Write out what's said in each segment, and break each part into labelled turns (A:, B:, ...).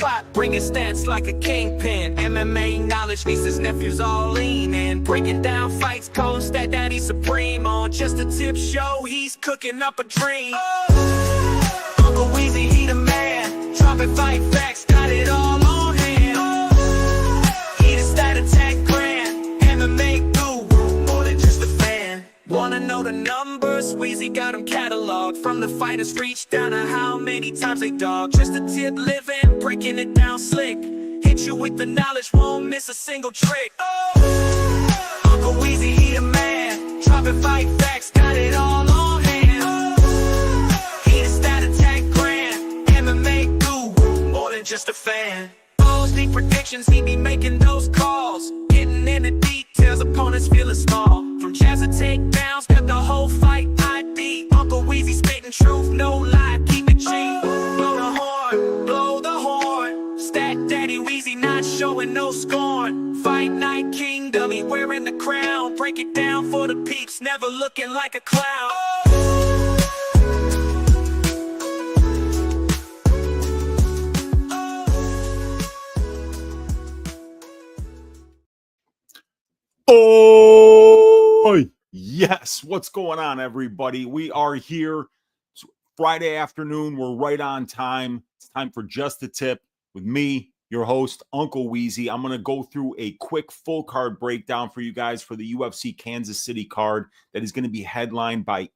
A: spot, bringing stats like a kingpin. MMA knowledge, nieces, nephews all lean in. Breaking down fights, calling stat daddy supreme. On just a tip show, he's cooking up a dream. Uncle Weezy, he the man. Dropping fight facts, got it all on hand. He the stat attack grand. MMA guru, more than just a fan. Wanna know the numbers? Weezy got them cataloged. From the fighters reach down to how many times they dog. Just a tip living, breaking it down slick. Hit you with the knowledge, won't miss a single trick. Uncle Weezy, he the man. Dropping fight facts, got it all on hand. He the stat attack grand. MMA guru, more than just a fan. Balls, deep predictions, he be making those calls. Getting in the details, opponents feeling small. From jazz to takedowns, got the whole fight ID. Uncle Weezy spitting truth, no lie, keep it G. Blow the horn, blow the horn. Stat Daddy Weezy not showing no scorn. Fight Night Kingdom, he wearing the crown. Break it down for the peeps, never looking like a clown.
B: Oh, yes. What's going on, everybody? We are here. It's Friday afternoon. We're right on time. It's time for Just a Tip with me, your host, Uncle Weezy. I'm going to go through a quick full card breakdown for you guys for the UFC Kansas City card that is going to be headlined by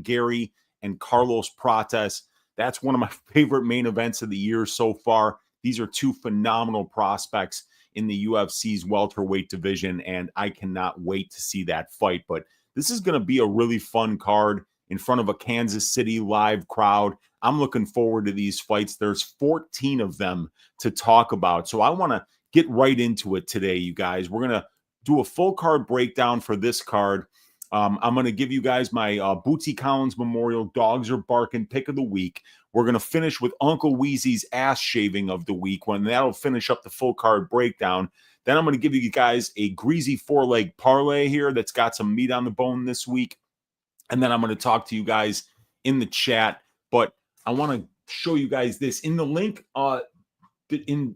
B: Garry and Carlos Prates. That's one of my favorite main events of the year so far. These are two phenomenal prospects in the UFC's welterweight division, and I cannot wait to see that fight. But this is going to be a really fun card in front of a Kansas City live crowd. I'm looking forward to these fights. There's 14 of them to talk about, so I want to get right into it today, you guys. We're going to do a full card breakdown for this card. I'm going to give you guys my Bootsy Collins Memorial Dogs Are Barking pick of the week. We're going to finish with Uncle Weezy's ass shaving of the week, when that'll finish up the full card breakdown. Then I'm going to give you guys a Greasy 4-leg parlay here that's got some meat on the bone this week. And then I'm going to talk to you guys in the chat. But I want to show you guys this. In the link, in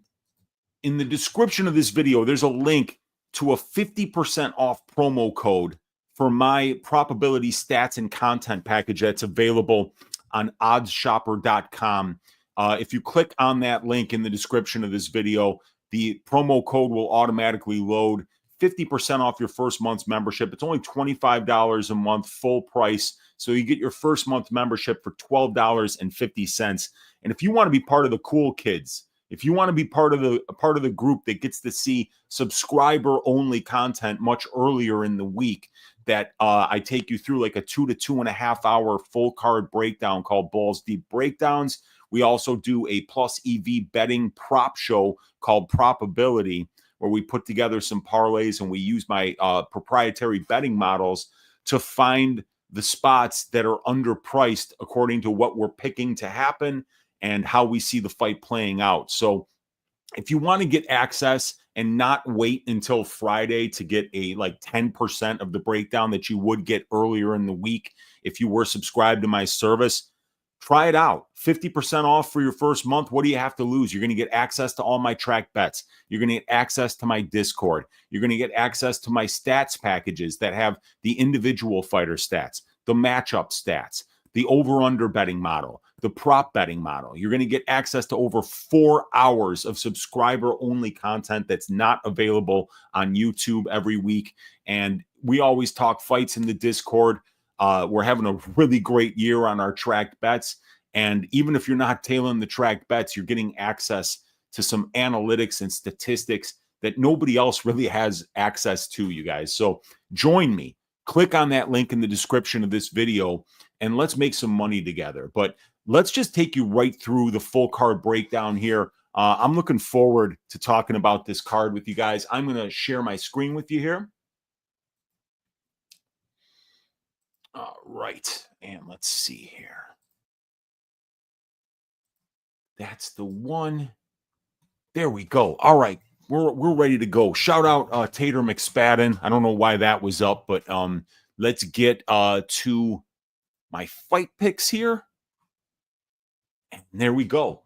B: the description of this video, there's a link to a 50% off promo code for my probability stats and content package that's available on oddsshopper.com. If you click on that link in the description of this video, the promo code will automatically load. 50% off your first month's membership. It's only $25 a month, full price. So you get your first month membership for $12.50. And if you want to be part of the cool kids, if you want to be part of the group that gets to see subscriber-only content much earlier in the week, that I take you through like a 2 to 2.5 hour full card breakdown called Balls Deep Breakdowns. We also do a plus EV betting prop show called Propability, where we put together some parlays and we use my proprietary betting models to find the spots that are underpriced according to what we're picking to happen and how we see the fight playing out. So if you want to get access and not wait until Friday to get a like 10% of the breakdown that you would get earlier in the week if you were subscribed to my service, try it out. 50% off for your first month. What do you have to lose? You're going to get access to all my track bets. You're going to get access to my Discord. You're going to get access to my stats packages that have the individual fighter stats, the matchup stats, the over-under betting model, the prop betting model. You're going to get access to over 4 hours of subscriber-only content that's not available on YouTube every week. And we always talk fights in the Discord. We're having a really great year on our tracked bets. And even if you're not tailing the tracked bets, you're getting access to some analytics and statistics that nobody else really has access to, you guys. So join me. Click on that link in the description of this video and let's make some money together. But let's just take you right through the full card breakdown here. I'm looking forward to talking about this card with you guys. I'm going to share my screen with you here. All right, and let's see here. That's the one. There we go. All right, we're ready to go. Shout out Tater McSpadden. I don't know why that was up, but let's get to my fight picks here. And there we go.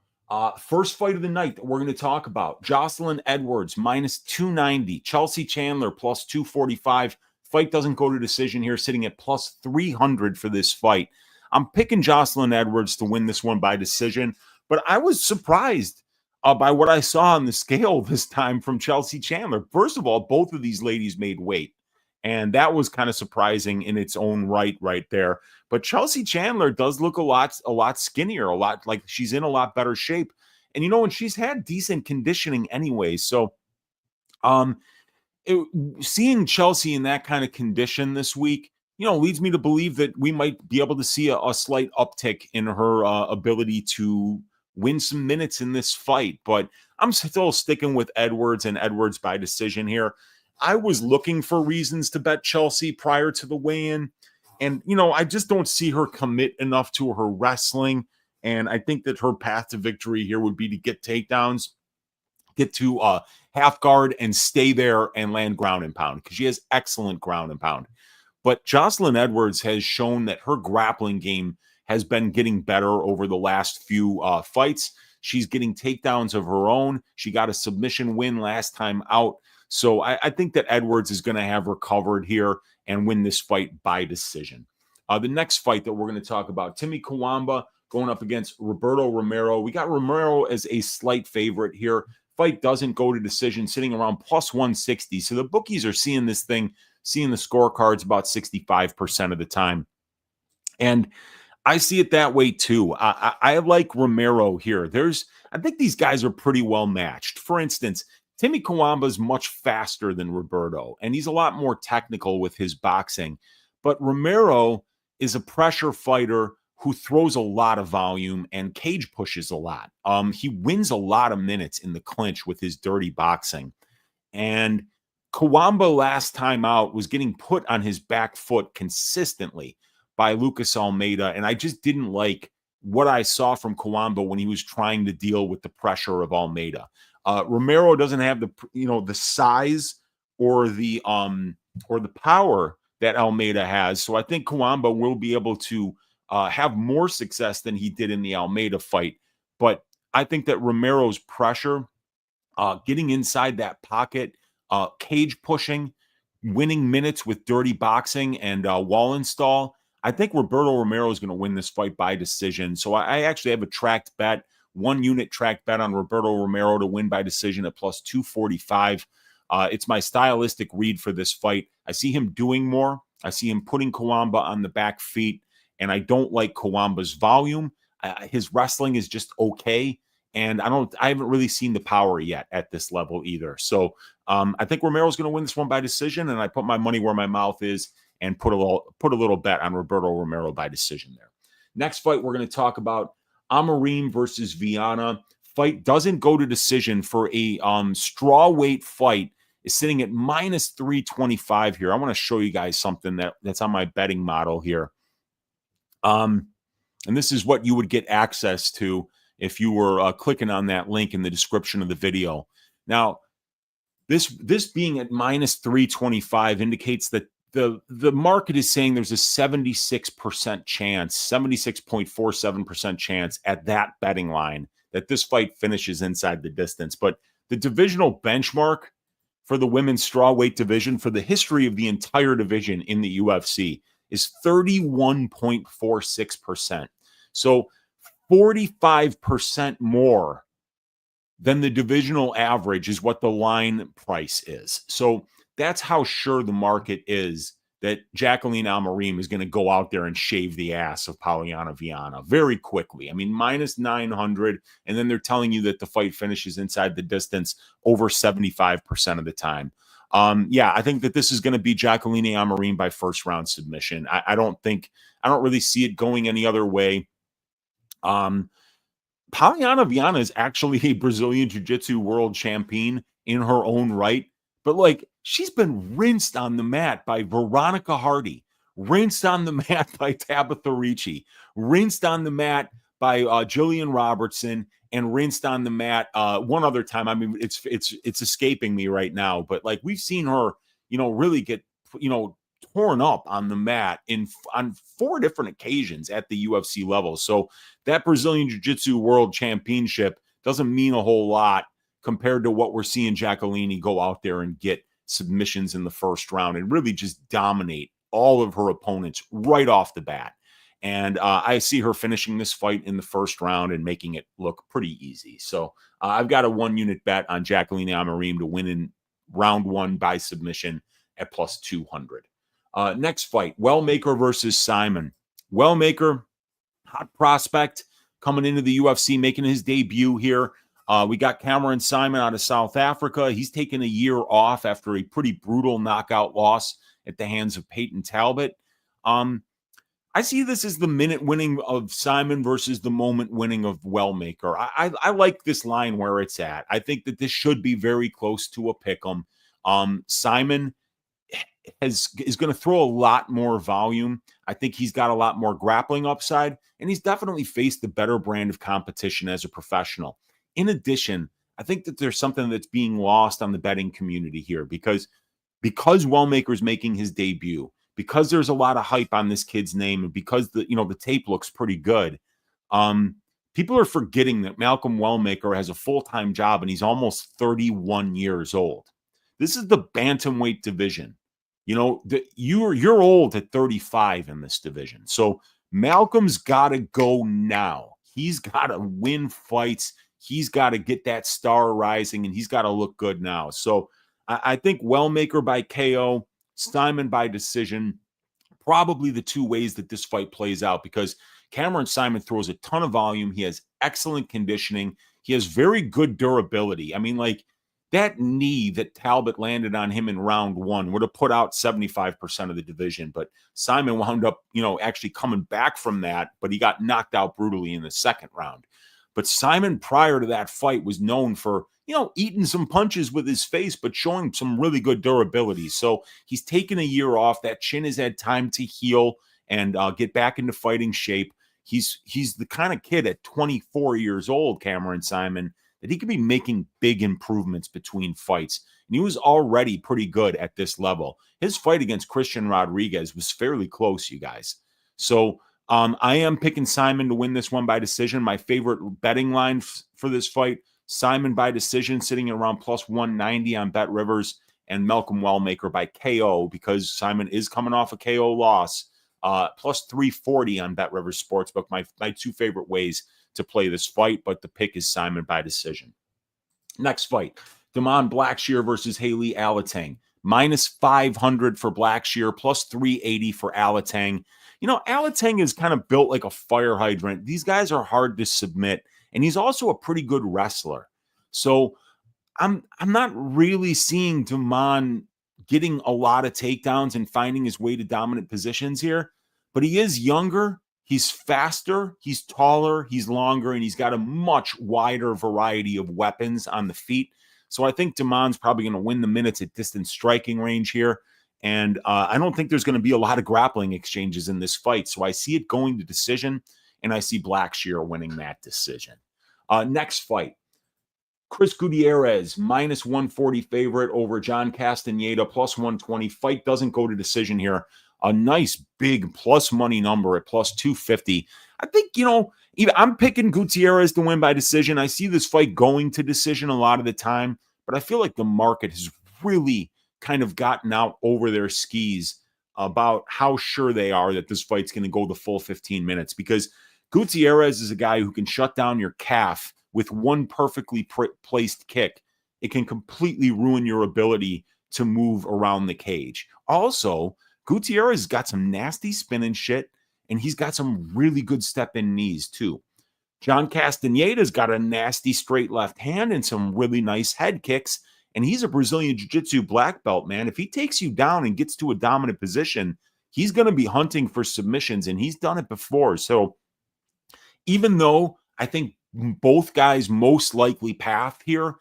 B: First fight of the night that we're going to talk about, Jocelyn Edwards minus 290, Chelsea Chandler plus 245. Fight doesn't go to decision here, sitting at plus 300 for this fight. I'm picking Jocelyn Edwards to win this one by decision, but I was surprised by what I saw on the scale this time from Chelsea Chandler. First of all, both of these ladies made weight, and that was kind of surprising in its own right there. But Chelsea Chandler does look a lot skinnier, a lot like she's in a lot better shape. And, and she's had decent conditioning anyway. So seeing Chelsea in that kind of condition this week, leads me to believe that we might be able to see a slight uptick in her ability to win some minutes in this fight. But I'm still sticking with Edwards and Edwards by decision here. I was looking for reasons to bet Chelsea prior to the weigh-in. And, I just don't see her commit enough to her wrestling. And I think that her path to victory here would be to get takedowns, get to half guard and stay there and land ground and pound, because she has excellent ground and pound. But Jocelyn Edwards has shown that her grappling game has been getting better over the last few fights. She's getting takedowns of her own. She got a submission win last time out. So I think that Edwards is going to have her covered here and win this fight by decision. The next fight that we're going to talk about, Timmy Kawamba going up against Roberto Romero. We got Romero as a slight favorite here. Fight doesn't go to decision, sitting around plus 160. So the bookies are seeing this thing, seeing the scorecards about 65% of the time. And I see it that way too. I like Romero here. I think these guys are pretty well matched. For instance, Timmy Kawamba is much faster than Roberto, and he's a lot more technical with his boxing. But Romero is a pressure fighter who throws a lot of volume and cage pushes a lot. He wins a lot of minutes in the clinch with his dirty boxing. And Kawamba last time out was getting put on his back foot consistently by Lucas Almeida, and I just didn't like what I saw from Kawamba when he was trying to deal with the pressure of Almeida. Romero doesn't have the size or the power that Almeida has, so I think Kawamba will be able to have more success than he did in the Almeida fight. But I think that Romero's pressure, getting inside that pocket, cage pushing, winning minutes with dirty boxing and wall install, I think Roberto Romero is going to win this fight by decision. So I actually have a tracked bet, 1 unit tracked bet on Roberto Romero to win by decision at plus 245. It's my stylistic read for this fight. I see him doing more. I see him putting Kawamba on the back feet, and I don't like Kawamba's volume. His wrestling is just okay, and I haven't really seen the power yet at this level either. So I think Romero's going to win this one by decision, and I put my money where my mouth is and put a little bet on Roberto Romero by decision there. Next fight we're going to talk about, Amarim versus Viana. Fight doesn't go to decision for a straw weight fight. Is sitting at minus 325 here. I want to show you guys something that's on my betting model here. And this is what you would get access to if you were clicking on that link in the description of the video. Now, this being at minus 325 indicates that the market is saying there's a 76% chance, 76.47% chance at that betting line that this fight finishes inside the distance. But the divisional benchmark for the women's strawweight division for the history of the entire division in the UFC is 31.46%. So 45% more than the divisional average is what the line price is. So that's how sure the market is that Jacqueline Amarim is going to go out there and shave the ass of Polyana Viana very quickly. I mean, minus 900, and then they're telling you that the fight finishes inside the distance over 75% of the time. I think that this is going to be Jacqueline Amarim by first round submission. I don't really see it going any other way. Polyana Viana is actually a Brazilian Jiu-Jitsu world champion in her own right. But she's been rinsed on the mat by Veronica Hardy, rinsed on the mat by Tabitha Ricci, rinsed on the mat by Jillian Robertson, and rinsed on the mat one other time. I mean, it's escaping me right now, but we've seen her, really get, torn up on the mat on 4 different occasions at the UFC level. So that Brazilian Jiu-Jitsu World Championship doesn't mean a whole lot compared to what we're seeing Jacqueline go out there and get submissions in the first round and really just dominate all of her opponents right off the bat. And I see her finishing this fight in the first round and making it look pretty easy. So I've got a 1-unit bet on Jacqueline Amarim to win in round 1 by submission at plus 200. Next fight, Wellmaker versus Simon. Wellmaker, hot prospect, coming into the UFC, making his debut here. We got Cameron Simon out of South Africa. He's taken a year off after a pretty brutal knockout loss at the hands of Peyton Talbot. I see this as the minute winning of Simon versus the moment winning of Wellmaker. I like this line where it's at. I think that this should be very close to a pick'em. Simon is going to throw a lot more volume. I think he's got a lot more grappling upside, and he's definitely faced a better brand of competition as a professional. In addition, I think that there's something that's being lost on the betting community here because Wellmaker's making his debut, because there's a lot of hype on this kid's name, and because the tape looks pretty good. People are forgetting that Malcolm Wellmaker has a full-time job and he's almost 31 years old. This is the bantamweight division. You're old at 35 in this division. So Malcolm's got to go now. He's got to win fights. He's got to get that star rising, and he's got to look good now. So I think Wellmaker by KO, Simon by decision, probably the two ways that this fight plays out, because Cameron Simon throws a ton of volume. He has excellent conditioning. He has very good durability. I mean, like, that knee that Talbot landed on him in round 1 would have put out 75% of the division. But Simon wound up, actually coming back from that, but he got knocked out brutally in the second round. But Simon, prior to that fight, was known for, eating some punches with his face, but showing some really good durability. So he's taken a year off. That chin has had time to heal and get back into fighting shape. He's the kind of kid at 24 years old, Cameron Simon, that he could be making big improvements between fights. And he was already pretty good at this level. His fight against Christian Rodriguez was fairly close, you guys. So I am picking Simon to win this one by decision. My favorite betting line for this fight, Simon by decision, sitting at around plus 190 on Bet Rivers, and Malcolm Wellmaker by KO, because Simon is coming off a KO loss, plus 340 on Bet Rivers Sportsbook. My two favorite ways to play this fight, but the pick is Simon by decision. Next fight, Damon Blackshear versus Haley Alatang. Minus 500 for Blackshear, plus 380 for Alatang. Alatang is kind of built like a fire hydrant. These guys are hard to submit, and he's also a pretty good wrestler. So I'm not really seeing Damon getting a lot of takedowns and finding his way to dominant positions here, but he is younger. He's faster, he's taller, he's longer, and he's got a much wider variety of weapons on the feet. So I think Damon's probably going to win the minutes at distance striking range here. And I don't think there's going to be a lot of grappling exchanges in this fight. So I see it going to decision, and I see Blackshear winning that decision. Next fight, Chris Gutierrez, minus 140 favorite over John Castaneda, plus 120. Fight doesn't go to decision here. A nice big plus money number at plus 250. I think, I'm picking Gutierrez to win by decision. I see this fight going to decision a lot of the time, but I feel like the market has really kind of gotten out over their skis about how sure they are that this fight's going to go the full 15 minutes, because Gutierrez is a guy who can shut down your calf with one perfectly placed kick. It can completely ruin your ability to move around the cage. Also, Gutierrez got some nasty spinning shit, and he's got some really good step-in knees, too. John Castaneda's got a nasty straight left hand and some really nice head kicks, and he's a Brazilian Jiu-Jitsu black belt, man. If he takes you down and gets to a dominant position, he's going to be hunting for submissions, and he's done it before. So even though I think both guys' most likely path here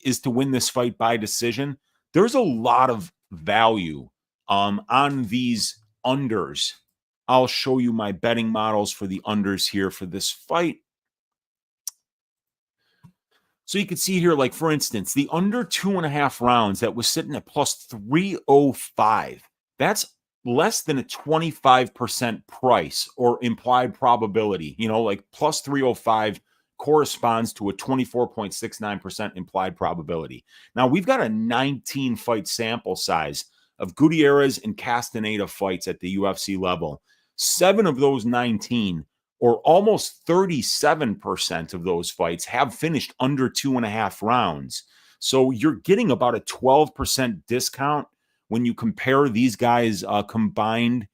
B: is to win this fight by decision, there's a lot of value on these unders. I'll show you my betting models for the unders here for this fight. So you can see here, like, for instance, the under 2.5 rounds that was sitting at plus 305. That's less than a 25% price or implied probability, like plus 305 corresponds to a 24.69% implied probability. Now, we've got a 19-fight sample size of Gutierrez and Castaneda fights at the UFC level. 7 of those 19, or almost 37% of those fights, have finished under 2.5 rounds. So you're getting about a 12% discount when you compare these guys' combined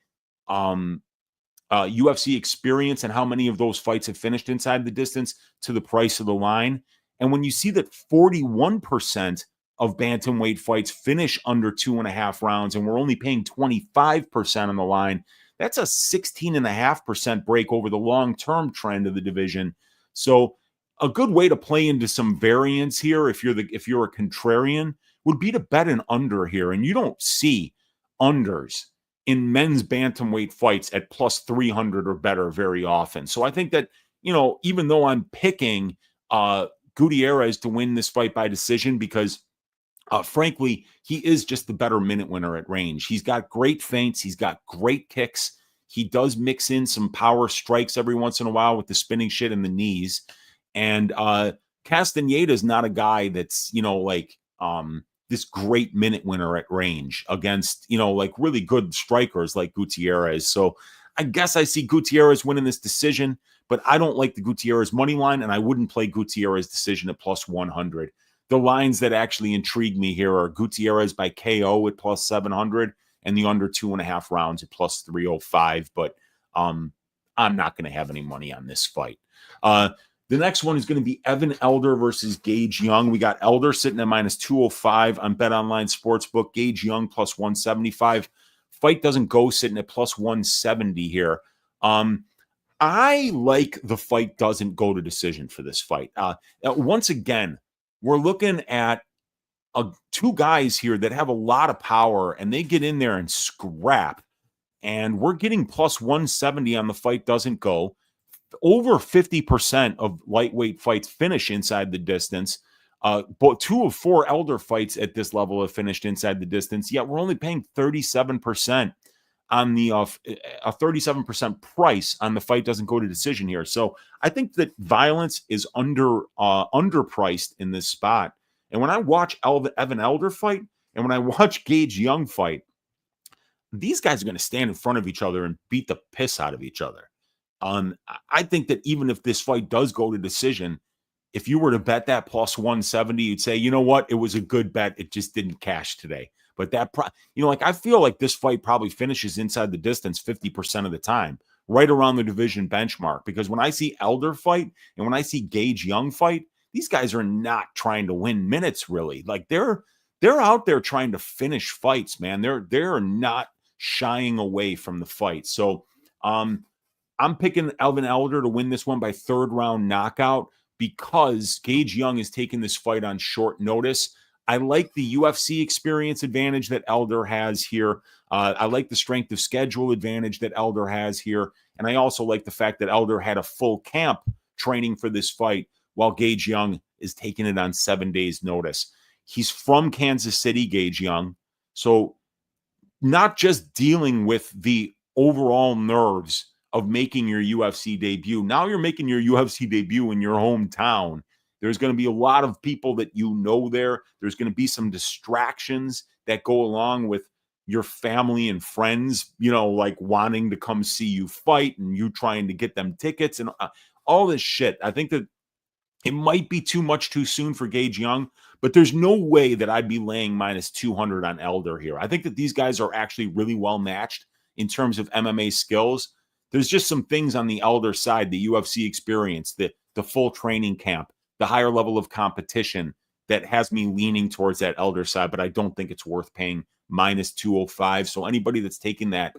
B: UFC experience and how many of those fights have finished inside the distance to the price of the line. And when you see that 41% of bantamweight fights finish under 2.5 rounds, and we're only paying 25% on the line, that's a 16.5% break over the long-term trend of the division. So a good way to play into some variance here, if you're a contrarian, would be to bet an under here. And you don't see unders in men's bantamweight fights at plus 300 or better very often. So I think that, even though I'm picking Gutierrez to win this fight by decision because frankly, he is just the better minute winner at range. He's got great feints. He's got great kicks. He does mix in some power strikes every once in a while with the spinning shit in the knees. And Castaneda is not a guy that's, this great minute winner at range against, really good strikers like Gutierrez. So I guess I see Gutierrez winning this decision, but I don't like the Gutierrez money line, and I wouldn't play Gutierrez decision at plus 100. The lines that actually intrigue me here are Gutierrez by KO at plus 700 and the under 2.5 rounds at plus 305. But I'm not going to have any money on this fight. The next one is going to be Evan Elder versus Gage Young. We got Elder sitting at minus 205 on BetOnline Sportsbook. Gage Young plus 175. Fight doesn't go sitting at plus 170 here. I like the fight doesn't go to decision for this fight. Once again, we're looking at two guys here that have a lot of power, and they get in there and scrap. And we're getting plus 170 on the fight doesn't go. Over 50% of lightweight fights finish inside the distance. But 2 of 4 Elder fights at this level have finished inside the distance. Yet we're only paying 37% on the a 37% price on the fight doesn't go to decision here. So I think that violence is underpriced in this spot. And when I watch Evan Elder fight and when I watch Gage Young fight, these guys are going to stand in front of each other and beat the piss out of each other. I think that even if this fight does go to decision, if you were to bet that plus 170, you'd say, you know what, it was a good bet. It just didn't cash today. But that, I feel like this fight probably finishes inside the distance 50% of the time, right around the division benchmark. Because when I see Elder fight and when I see Gage Young fight, these guys are not trying to win minutes, really. Like they're out there trying to finish fights, man. They're not shying away from the fight. So I'm picking Evan Elder to win this one by 3rd round knockout because Gage Young is taking this fight on short notice. I like the UFC experience advantage that Elder has here. I like the strength of schedule advantage that Elder has here. And I also like the fact that Elder had a full camp training for this fight while Gage Young is taking it on 7 days notice. He's from Kansas City, Gage Young. So not just dealing with the overall nerves of making your UFC debut. Now you're making your UFC debut in your hometown. There's going to be a lot of people that there. There's going to be some distractions that go along with your family and friends, like wanting to come see you fight and you trying to get them tickets and all this shit. I think that it might be too much too soon for Gage Young, but there's no way that I'd be laying minus 200 on Elder here. I think that these guys are actually really well matched in terms of MMA skills. There's just some things on the Elder side, the UFC experience, the full training camp, the higher level of competition that has me leaning towards that Elder side, but I don't think it's worth paying minus 205. So anybody that's taking that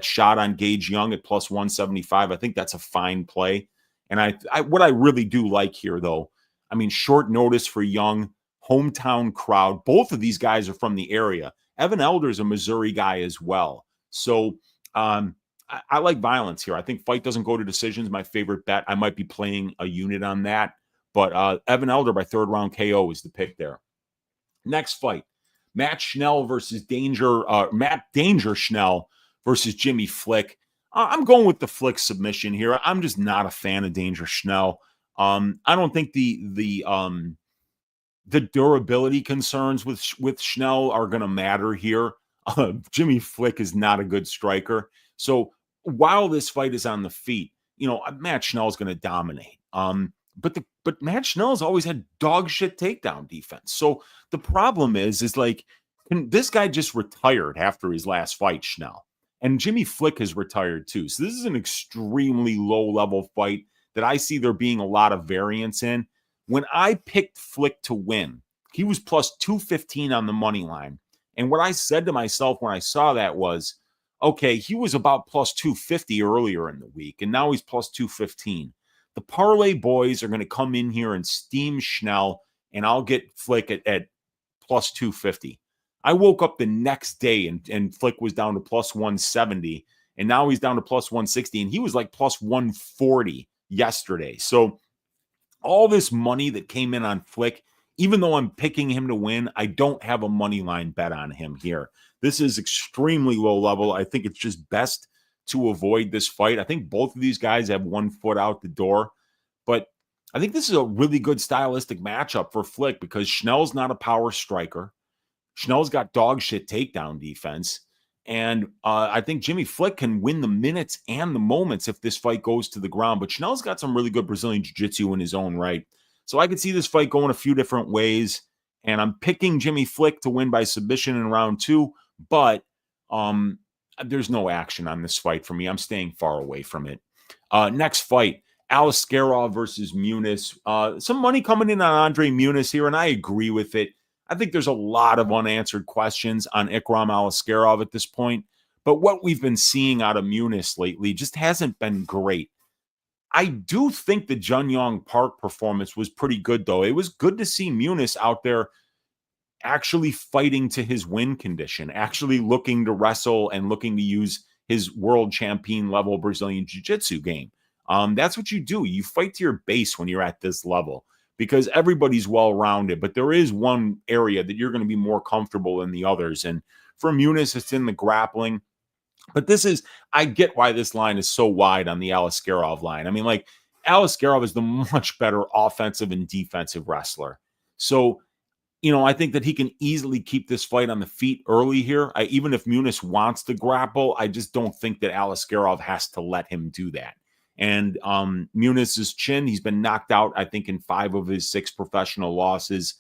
B: shot on Gage Young at plus 175, I think that's a fine play. And I what I really do like here, though, I mean, short notice for Young, hometown crowd. Both of these guys are from the area. Evan Elder's a Missouri guy as well. So I like violence here. I think fight doesn't go to decisions. My favorite bet. I might be playing a unit on that. But Evan Elder by 3rd round KO is the pick there. Next fight, Matt Schnell versus Matt Danger Schnell versus Jimmy Flick. I'm going with the Flick submission here. I'm just not a fan of Danger Schnell. I don't think the durability concerns with Schnell are going to matter here. Jimmy Flick is not a good striker. So while this fight is on the feet, Matt Schnell is going to dominate. But Matt Schnell's always had dog shit takedown defense. So the problem is like, this guy just retired after his last fight, Schnell. And Jimmy Flick has retired too. So this is an extremely low-level fight that I see there being a lot of variance in. When I picked Flick to win, he was plus 215 on the money line. And what I said to myself when I saw that was, okay, he was about plus 250 earlier in the week, and now he's plus 215. The parlay boys are going to come in here and steam Schnell, and I'll get Flick at plus 250. I woke up the next day and Flick was down to plus 170, and now he's down to plus 160, and he was like plus 140 yesterday. So all this money that came in on Flick, even though I'm picking him to win, I don't have a money line bet on him here. This is extremely low level. I think it's just best to avoid this fight. I think both of these guys have 1 foot out the door, but I think this is a really good stylistic matchup for Flick because Schnell's not a power striker. Schnell's got dog shit takedown defense. And I think Jimmy Flick can win the minutes and the moments if this fight goes to the ground. But Schnell's got some really good Brazilian jiu-jitsu in his own right. So I could see this fight going a few different ways. And I'm picking Jimmy Flick to win by submission in round 2. But there's no action on this fight for me. I'm staying far away from it. Next fight, Aliskerov versus Muniz. Some money coming in on Andre Muniz here, and I agree with it. I think there's a lot of unanswered questions on Ikram Aliskerov at this point, but what we've been seeing out of Muniz lately just hasn't been great. I do think the Junyong Park performance was pretty good, though. It was good to see Muniz out there actually fighting to his win condition, actually looking to wrestle and looking to use his world champion level Brazilian Jiu-Jitsu game. That's what you do. You fight to your base when you're at this level, because everybody's well-rounded, but there is one area that you're going to be more comfortable than the others. And for Muniz, it's in the grappling. But I get why this line is so wide on the Aliskerov line. I mean, like, Aliskerov is the much better offensive and defensive wrestler. So, I think that he can easily keep this fight on the feet early here. Even if Muniz wants to grapple, I just don't think that Aliskerov has to let him do that. And Muniz's chin, he's been knocked out, I think, in 5 of his 6 professional losses.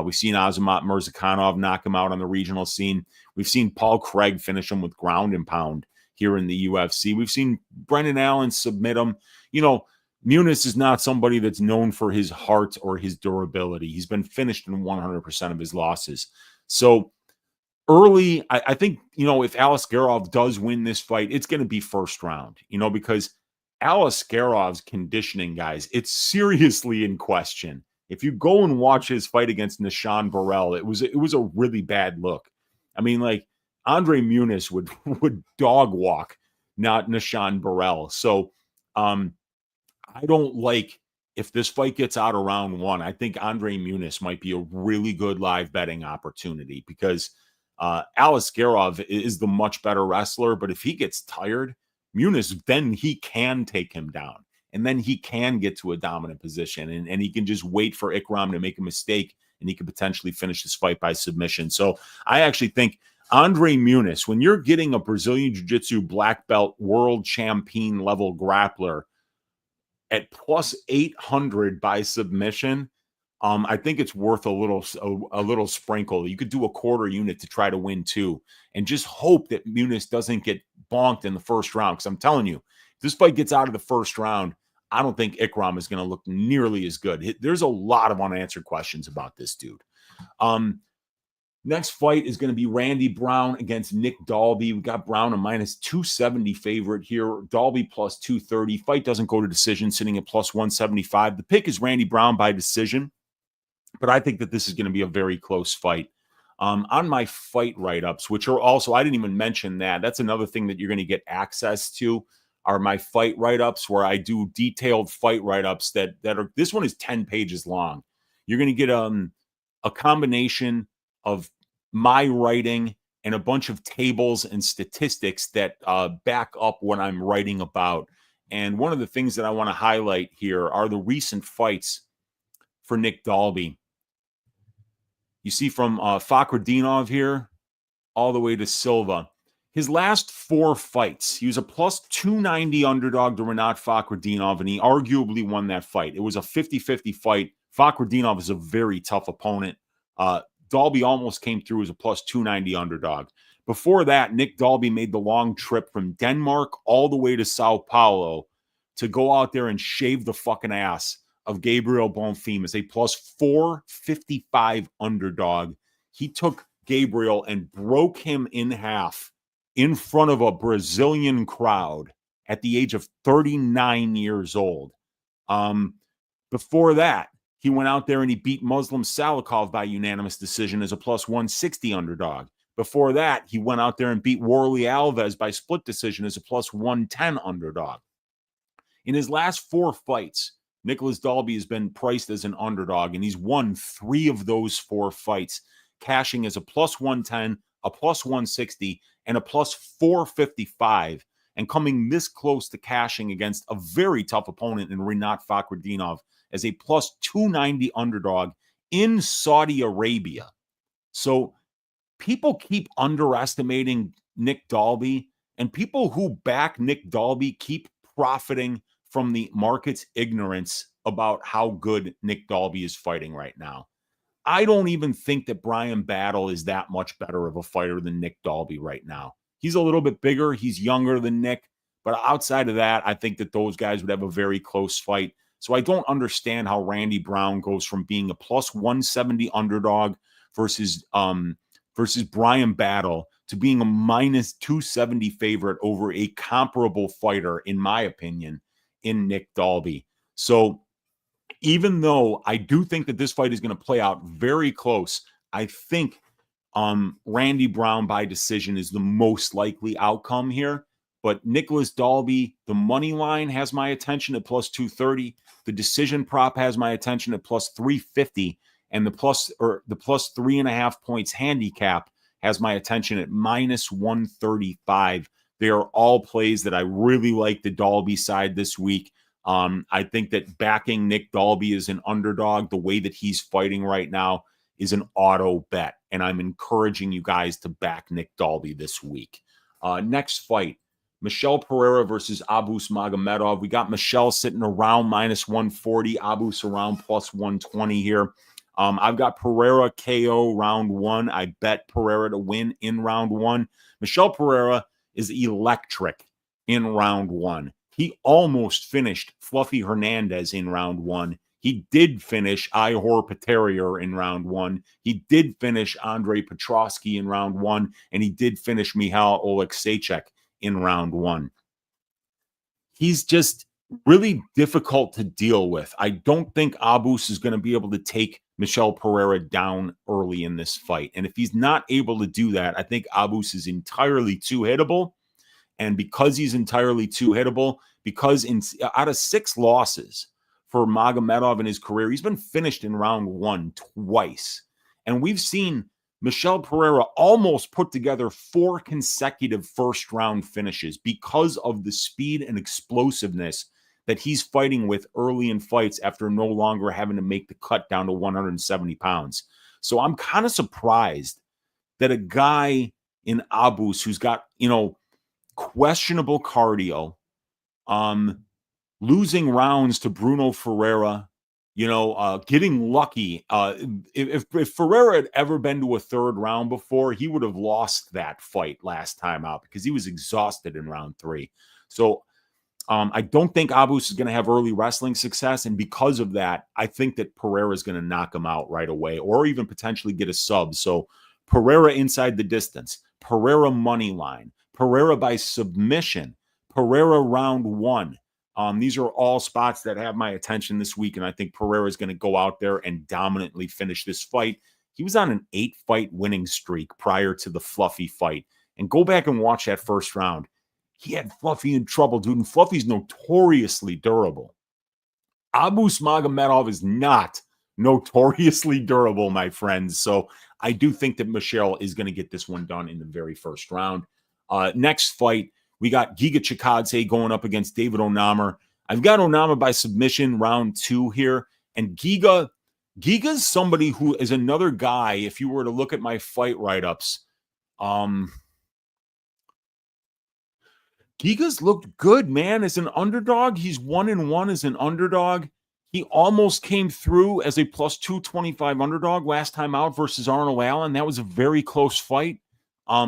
B: We've seen Azamat Mirzakhanov knock him out on the regional scene. We've seen Paul Craig finish him with ground and pound here in the UFC. We've seen Brendan Allen submit him. Muniz is not somebody that's known for his heart or his durability. He's been finished in 100% of his losses. So early, I think, if Aliskerov does win this fight, it's going to be first round, because Aliskerov's conditioning, guys, it's seriously in question. If you go and watch his fight against Nishan Burrell, it was a really bad look. I mean, like, Andre Muniz would dog walk, not Nishan Burrell. So I don't like, if this fight gets out of round 1, I think Andre Muniz might be a really good live betting opportunity, because Aliskerov is the much better wrestler. But if he gets tired, Muniz, then he can take him down, and then he can get to a dominant position, and he can just wait for Ikram to make a mistake, and he could potentially finish this fight by submission. So I actually think Andre Muniz, when you're getting a Brazilian Jiu-Jitsu black belt world champion level grappler at plus 800 by submission, I think it's worth a little sprinkle. You could do a quarter unit to try to win too, and just hope that Muniz doesn't get bonked in the first round. Because I'm telling you, if this fight gets out of the first round, I don't think Ikram is going to look nearly as good. There's a lot of unanswered questions about this dude. Next fight is going to be Randy Brown against Nick Dalby. We got Brown a minus 270 favorite here. Dalby plus 230. Fight doesn't go to decision, sitting at plus 175. The pick is Randy Brown by decision, but I think that this is going to be a very close fight. On my fight write-ups, which are also, I didn't even mention that. That's another thing that you're going to get access to, are my fight write-ups, where I do detailed fight write-ups that are, this one is 10 pages long. You're going to get a combination of my writing and a bunch of tables and statistics that back up what I'm writing about. And one of the things that I want to highlight here are the recent fights for Nick Dalby. You see from Fakhretdinov here all the way to Silva. His last 4 fights, he was a plus 290 underdog to Rinat Fakhretdinov, and he arguably won that fight. It was a 50-50 fight. Fakhretdinov is a very tough opponent. Dalby almost came through as a plus 290 underdog. Before that, Nick Dalby made the long trip from Denmark all the way to Sao Paulo to go out there and shave the fucking ass of Gabriel Bonfim as a plus 455 underdog. He took Gabriel and broke him in half in front of a Brazilian crowd at the age of 39 years old. Before that, he went out there and he beat Muslim Salikov by unanimous decision as a plus 160 underdog. Before that, he went out there and beat Warley Alves by split decision as a plus 110 underdog. In his last 4 fights, Nicholas Dalby has been priced as an underdog, and he's won 3 of those 4 fights, cashing as a plus 110, a plus 160, and a plus 455, and coming this close to cashing against a very tough opponent in Rinat Fakhretdinov as a plus 290 underdog in Saudi Arabia. So people keep underestimating Nick Dalby, and people who back Nick Dalby keep profiting from the market's ignorance about how good Nick Dalby is fighting right now. I don't even think that Brian Battle is that much better of a fighter than Nick Dalby right now. He's a little bit bigger. He's younger than Nick. But outside of that, I think that those guys would have a very close fight. So I don't understand how Randy Brown goes from being a plus 170 underdog versus Brian Battle to being a minus 270 favorite over a comparable fighter, in my opinion, in Nick Dalby. So even though I do think that this fight is going to play out very close, I think Randy Brown by decision is the most likely outcome here. But Nicholas Dalby, the money line has my attention at plus 230. The decision prop has my attention at plus 350. And the plus 3.5 points handicap has my attention at minus 135. They are all plays that I really like the Dalby side this week. I think that backing Nick Dalby as an underdog, the way that he's fighting right now, is an auto bet. And I'm encouraging you guys to back Nick Dalby this week. Next fight, Michel Pereira versus Abus Magomedov. We got Michel sitting around minus 140, Abus around plus 120 here. I've got Pereira KO round 1. I bet Pereira to win in round 1. Michel Pereira is electric in round 1. He almost finished Fluffy Hernandez in round 1. He did finish Ihor Peterier in round 1. He did finish Andre Petrosky in round 1. And he did finish Michal Oleksiejczuk in round 1. He's just really difficult to deal with. I don't think Abus is going to be able to take Michel Pereira down early in this fight. And if he's not able to do that, I think Abus is entirely too hittable. And because he's entirely too hittable, because out of 6 losses for Magomedov in his career, he's been finished in round 1 twice. And we've seen Michel Pereira almost put together 4 consecutive first-round finishes because of the speed and explosiveness that he's fighting with early in fights after no longer having to make the cut down to 170 pounds. So I'm kind of surprised that a guy in Abus who's got, questionable cardio, losing rounds to Bruno Ferreira, getting lucky. If Ferreira had ever been to a 3rd round before, he would have lost that fight last time out because he was exhausted in round 3. So I don't think Abus is going to have early wrestling success. And because of that, I think that Pereira is going to knock him out right away or even potentially get a sub. So Pereira inside the distance, Pereira money line, Pereira by submission, Pereira round 1. These are all spots that have my attention this week, and I think Pereira is going to go out there and dominantly finish this fight. He was on an 8-fight winning streak prior to the Fluffy fight. And go back and watch that first round. He had Fluffy in trouble, dude, and Fluffy's notoriously durable. Abus Magomedov is not notoriously durable, my friends. So I do think that Michel is going to get this one done in the very first round. Next fight, We got Giga Chikadze going up against David Onama. I've got Onama by submission round 2 here. And Giga's somebody who is another guy, if you were to look at my fight write-ups, Giga's looked good, man. As an underdog, he's 1-1 as an underdog. He almost came through as a plus 225 underdog last time out versus Arnold Allen. That was a very close fight.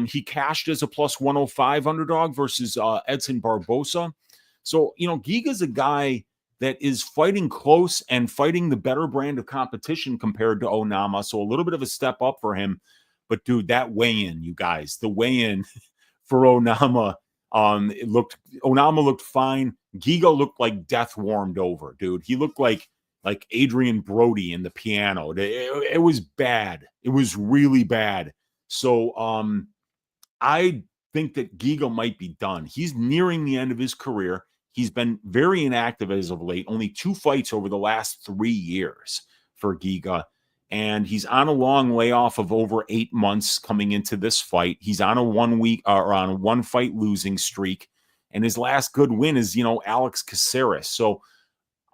B: He cashed as a plus 105 underdog versus Edson Barbosa. So, Giga's a guy that is fighting close and fighting the better brand of competition compared to Onama. So a little bit of a step up for him. But, dude, that weigh-in, you guys, the weigh-in for Onama, Onama looked fine. Giga looked like death warmed over, dude. He looked like Adrian Brody in the piano. It was bad. It was really bad. So I think that Giga might be done. He's nearing the end of his career. He's been very inactive as of late. Only 2 fights over the last 3 years for Giga. And he's on a long layoff of over 8 months coming into this fight. He's on a 1 week or on a 1 fight losing streak. And his last good win is, Alex Caceres. So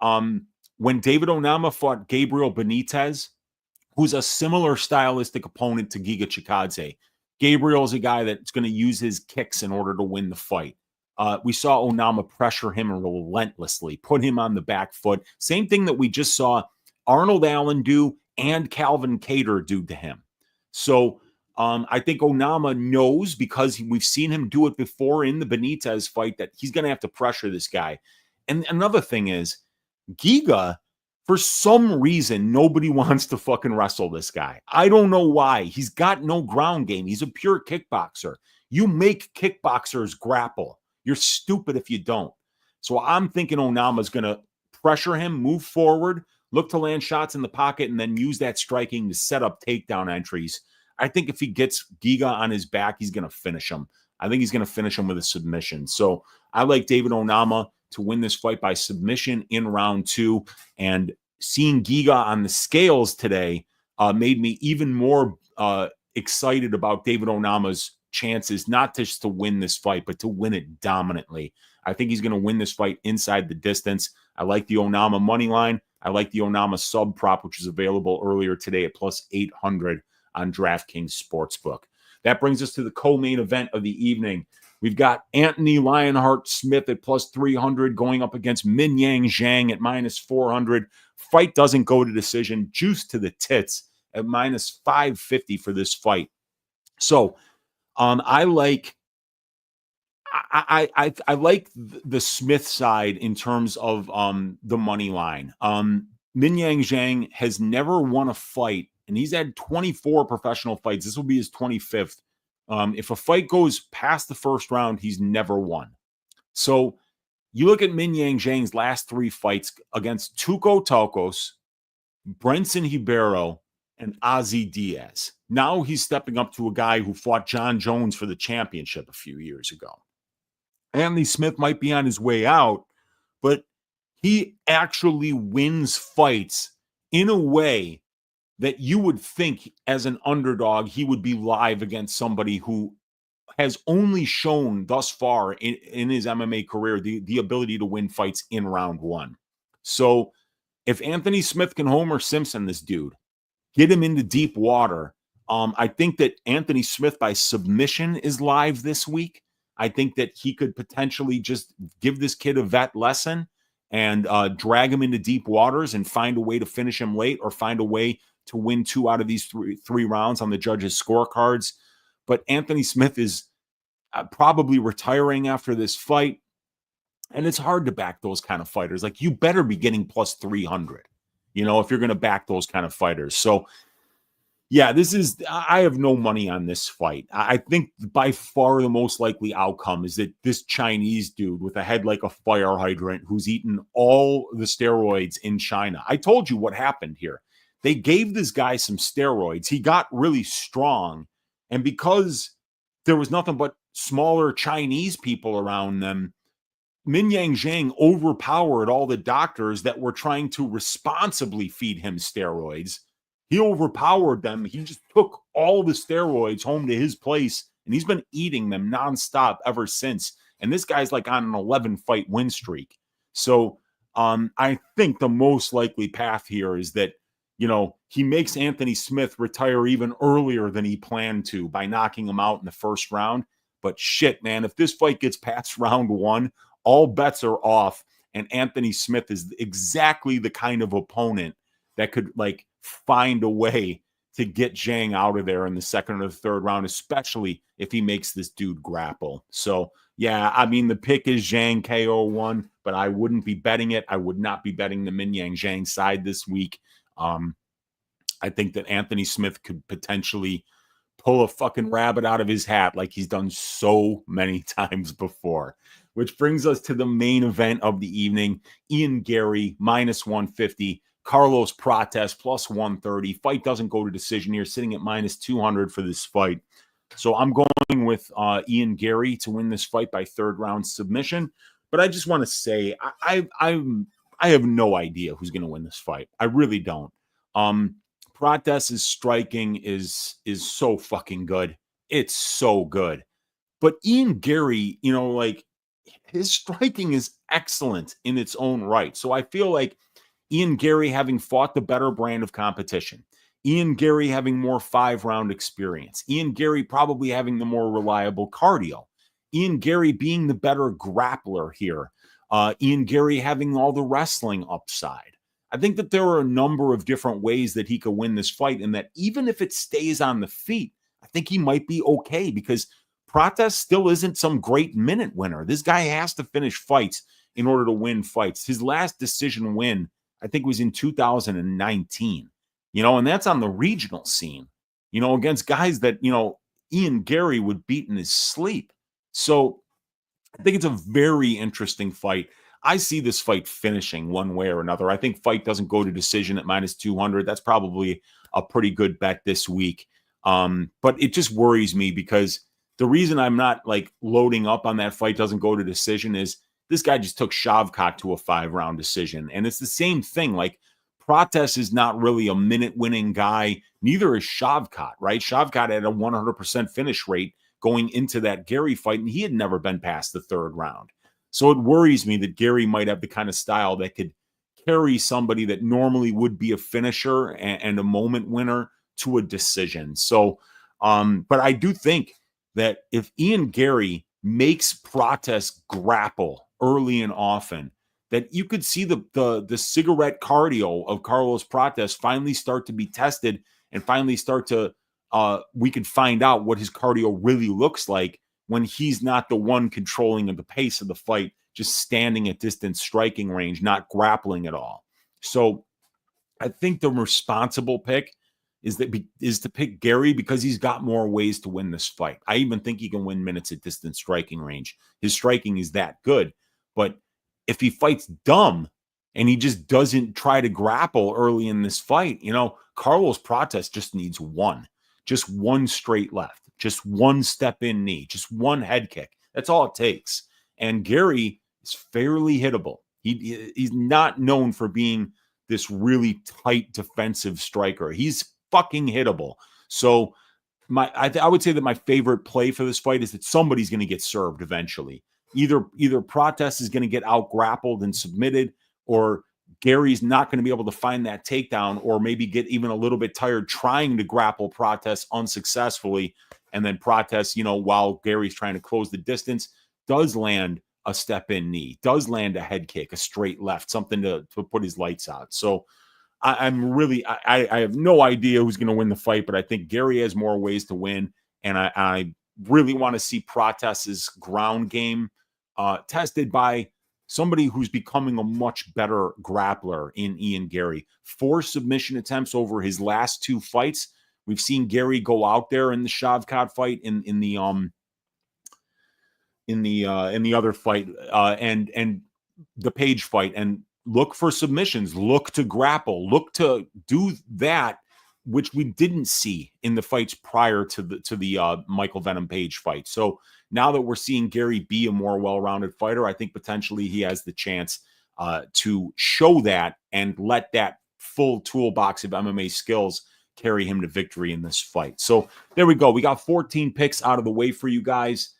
B: when David Onama fought Gabriel Benitez, who's a similar stylistic opponent to Giga Chikadze, Gabriel is a guy that's going to use his kicks in order to win the fight. We saw Onama pressure him relentlessly, put him on the back foot. Same thing that we just saw Arnold Allen do and Calvin Kattar do to him. So I think Onama knows, because we've seen him do it before in the Benitez fight, that he's going to have to pressure this guy. And another thing is, Giga, for some reason, nobody wants to fucking wrestle this guy. I don't know why. He's got no ground game. He's a pure kickboxer. You make kickboxers grapple. You're stupid if you don't. So I'm thinking Onama's going to pressure him, move forward, look to land shots in the pocket, and then use that striking to set up takedown entries. I think if he gets Giga on his back, he's going to finish him. I think he's going to finish him with a submission. So I like David Onama to win this fight by submission in round 2. And seeing Giga on the scales today made me even more excited about David Onama's chances, not just to win this fight, but to win it dominantly. I think he's going to win this fight inside the distance. I like the Onama money line. I like the Onama sub prop, which is available earlier today at plus 800 on DraftKings Sportsbook. That brings us to the co-main event of the evening. We've got Anthony Lionheart Smith at plus 300 going up against Minyang Zhang at minus 400. Fight doesn't go to decision. Juice to the tits at minus 550 for this fight. So I like the Smith side in terms of the money line. Minyang Zhang has never won a fight, and he's had 24 professional fights. This will be his 25th. If a fight goes past the first round, he's never won. So you look at Minyang Zhang's last 3 fights against Tuco Talcos, Brenson Hibero, and Ozzy Diaz. Now he's stepping up to a guy who fought John Jones for the championship a few years ago. Anthony Smith might be on his way out, but he actually wins fights in a way that you would think as an underdog he would be live against somebody who has only shown thus far in his MMA career the ability to win fights in round 1. So if Anthony Smith can Homer Simpson this dude, get him into deep water, I think that Anthony Smith by submission is live this week. I think that he could potentially just give this kid a vet lesson and drag him into deep waters and find a way to finish him late, or find a way to win 2 out of these three rounds on the judges' scorecards. But Anthony Smith is probably retiring after this fight, and it's hard to back those kind of fighters. Like, you better be getting plus 300, if you're going to back those kind of fighters. So, yeah, I have no money on this fight. I think by far the most likely outcome is that this Chinese dude with a head like a fire hydrant, who's eaten all the steroids in China. I told you what happened here. They gave this guy some steroids. He got really strong. And because there was nothing but smaller Chinese people around them, Minyang Zhang overpowered all the doctors that were trying to responsibly feed him steroids. He overpowered them. He just took all the steroids home to his place, and he's been eating them nonstop ever since. And this guy's like on an 11-fight win streak. So I think the most likely path here is that, he makes Anthony Smith retire even earlier than he planned to by knocking him out in the first round. But shit, man, if this fight gets past round 1, all bets are off. And Anthony Smith is exactly the kind of opponent that could like find a way to get Zhang out of there in the second or the third round, especially if he makes this dude grapple. So, yeah, I mean, the pick is Zhang KO1, but I wouldn't be betting it. I would not be betting the Minyang Zhang side this week. I think that Anthony Smith could potentially pull a fucking rabbit out of his hat like he's done so many times before. Which brings us to the main event of the evening. Ian Garry, -150. Carlos Prates, +130. Fight doesn't go to decision here, sitting at -200 for this fight. So I'm going with Ian Garry to win this fight by third round submission. But I just want to say, I have no idea who's going to win this fight. I really don't. Prates' striking is so fucking good. It's so good. But Ian Garry, his striking is excellent in its own right. So I feel like Ian Garry having fought the better brand of competition, Ian Garry having more 5-round experience, Ian Garry probably having the more reliable cardio, Ian Garry being the better grappler here, Ian Garry having all the wrestling upside. I think that there are a number of different ways that he could win this fight, and that even if it stays on the feet, I think he might be okay, because Prates still isn't some great minute winner. This guy has to finish fights in order to win fights. His last decision win, I think, was in 2019, and that's on the regional scene, against guys that, Ian Garry would beat in his sleep. So I think it's a very interesting fight. I see this fight finishing one way or another. I think fight doesn't go to decision at -200. That's probably a pretty good bet this week. But it just worries me, because the reason I'm not like loading up on that fight doesn't go to decision is this guy just took Shavkat to a 5-round decision. And it's the same thing. Like, Prates is not really a minute winning guy. Neither is Shavkat, right? Shavkat had a 100% finish rate going into that Garry fight, and he had never been past the third round. So it worries me that Garry might have the kind of style that could carry somebody that normally would be a finisher and a moment winner to a decision. So, but I do think that if Ian Garry makes Prates grapple early and often, that you could see the cigarette cardio of Carlos Prates finally start to be tested, and finally start to we could find out what his cardio really looks like when he's not the one controlling the pace of the fight, just standing at distance striking range, not grappling at all. So I think the responsible pick is to pick Garry, because he's got more ways to win this fight. I even think he can win minutes at distance striking range. His striking is that good. But if he fights dumb and he just doesn't try to grapple early in this fight, Carlos Prates just needs just one straight left, just one step in knee, just one head kick. That's all it takes. And Garry is fairly hittable. He's not known for being this really tight defensive striker. He's fucking hittable. So I would say that my favorite play for this fight is that somebody's going to get served eventually. Either Prates is going to get out grappled and submitted, or Gary's not going to be able to find that takedown, or maybe get even a little bit tired trying to grapple Prates unsuccessfully. And then Prates, while Gary's trying to close the distance, does land a step in knee, does land a head kick, a straight left, something to put his lights out. So I have no idea who's going to win the fight, but I think Garry has more ways to win. And I really want to see Prates' ground game tested by somebody who's becoming a much better grappler in Ian Garry. 4 submission attempts over his last 2 fights. We've seen Garry go out there in the Shavkat fight, in the other fight, and the Page fight, and look for submissions, look to grapple, look to do that, which we didn't see in the fights prior to the Michael Venom Page fight. So now that we're seeing Garry be a more well-rounded fighter, I think potentially he has the chance to show that and let that full toolbox of MMA skills carry him to victory in this fight. So there we go. We got 14 picks out of the way for you guys.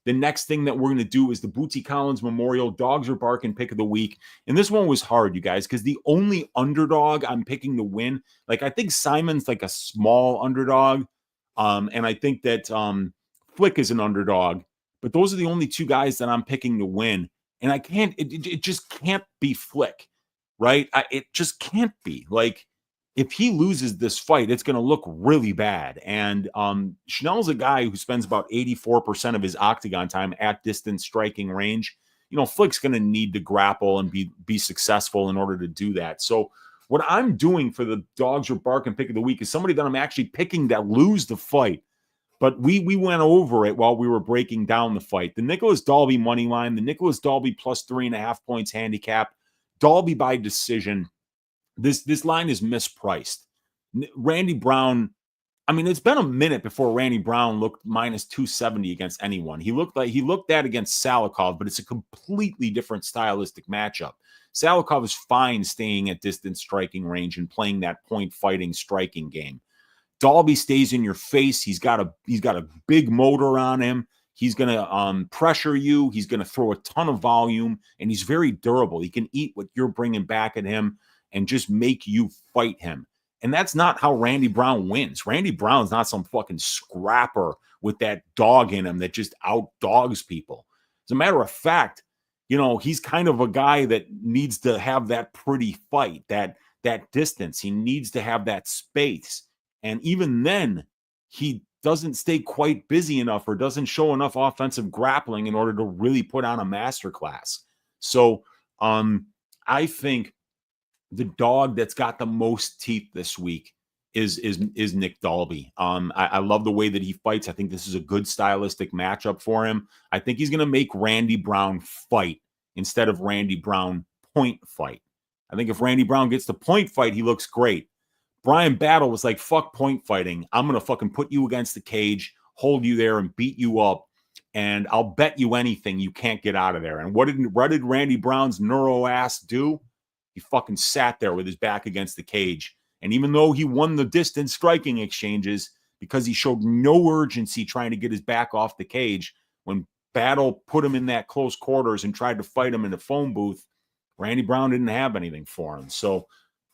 B: the next thing that we're going to do is the Bootsy Collins Memorial Dogs Are Barking Pick of the Week. And this one was hard, you guys, because the only underdog I'm picking to win, like I think Simon's like a small underdog. And I think that Flick is an underdog. But those are the only two guys that I'm picking to win. And I can't, it just can't be Flick, right? It just can't be. Like, if he loses this fight, it's going to look really bad. And Chanel's a guy who spends about 84% of his octagon time at distance striking range. You know, Flick's going to need to grapple and be successful in order to do that. So what I'm doing for the Dogs Are Barking Pick of the Week is somebody that I'm actually picking that lose the fight. But we went over it while we were breaking down the fight. The Nicholas Dalby money line, the Nicholas Dalby plus 3.5 points handicap, Dalby by decision. This line is mispriced. Randy Brown, I mean, it's been a minute before Randy Brown looked minus 270 against anyone. He looked that against Salikov, but it's a completely different stylistic matchup. Salikov is fine staying at distance striking range and playing that point fighting striking game. Dalby stays in your face. He's got a big motor on him. He's going to pressure you. He's going to throw a ton of volume, and he's very durable. He can eat what you're bringing back at him and just make you fight him. And that's not how Randy Brown wins. Randy Brown's not some fucking scrapper with that dog in him that just outdogs people. As a matter of fact, you know, he's kind of a guy that needs to have that pretty fight, that distance. He needs to have that space. And even then, he doesn't stay quite busy enough or doesn't show enough offensive grappling in order to really put on a masterclass. So I think the dog that's got the most teeth this week is Nick Dalby. I love the way that he fights. I think this is a good stylistic matchup for him. I think he's going to make Randy Brown fight instead of Randy Brown point fight. I think if Randy Brown gets the point fight, he looks great. Brian Battle was like, fuck point fighting. I'm going to fucking put you against the cage, hold you there and beat you up. And I'll bet you anything you can't get out of there. And what did Randy Brown's neuro ass do? He fucking sat there with his back against the cage. And even though he won the distance striking exchanges because he showed no urgency trying to get his back off the cage, when Battle put him in that close quarters and tried to fight him in the phone booth, Randy Brown didn't have anything for him. So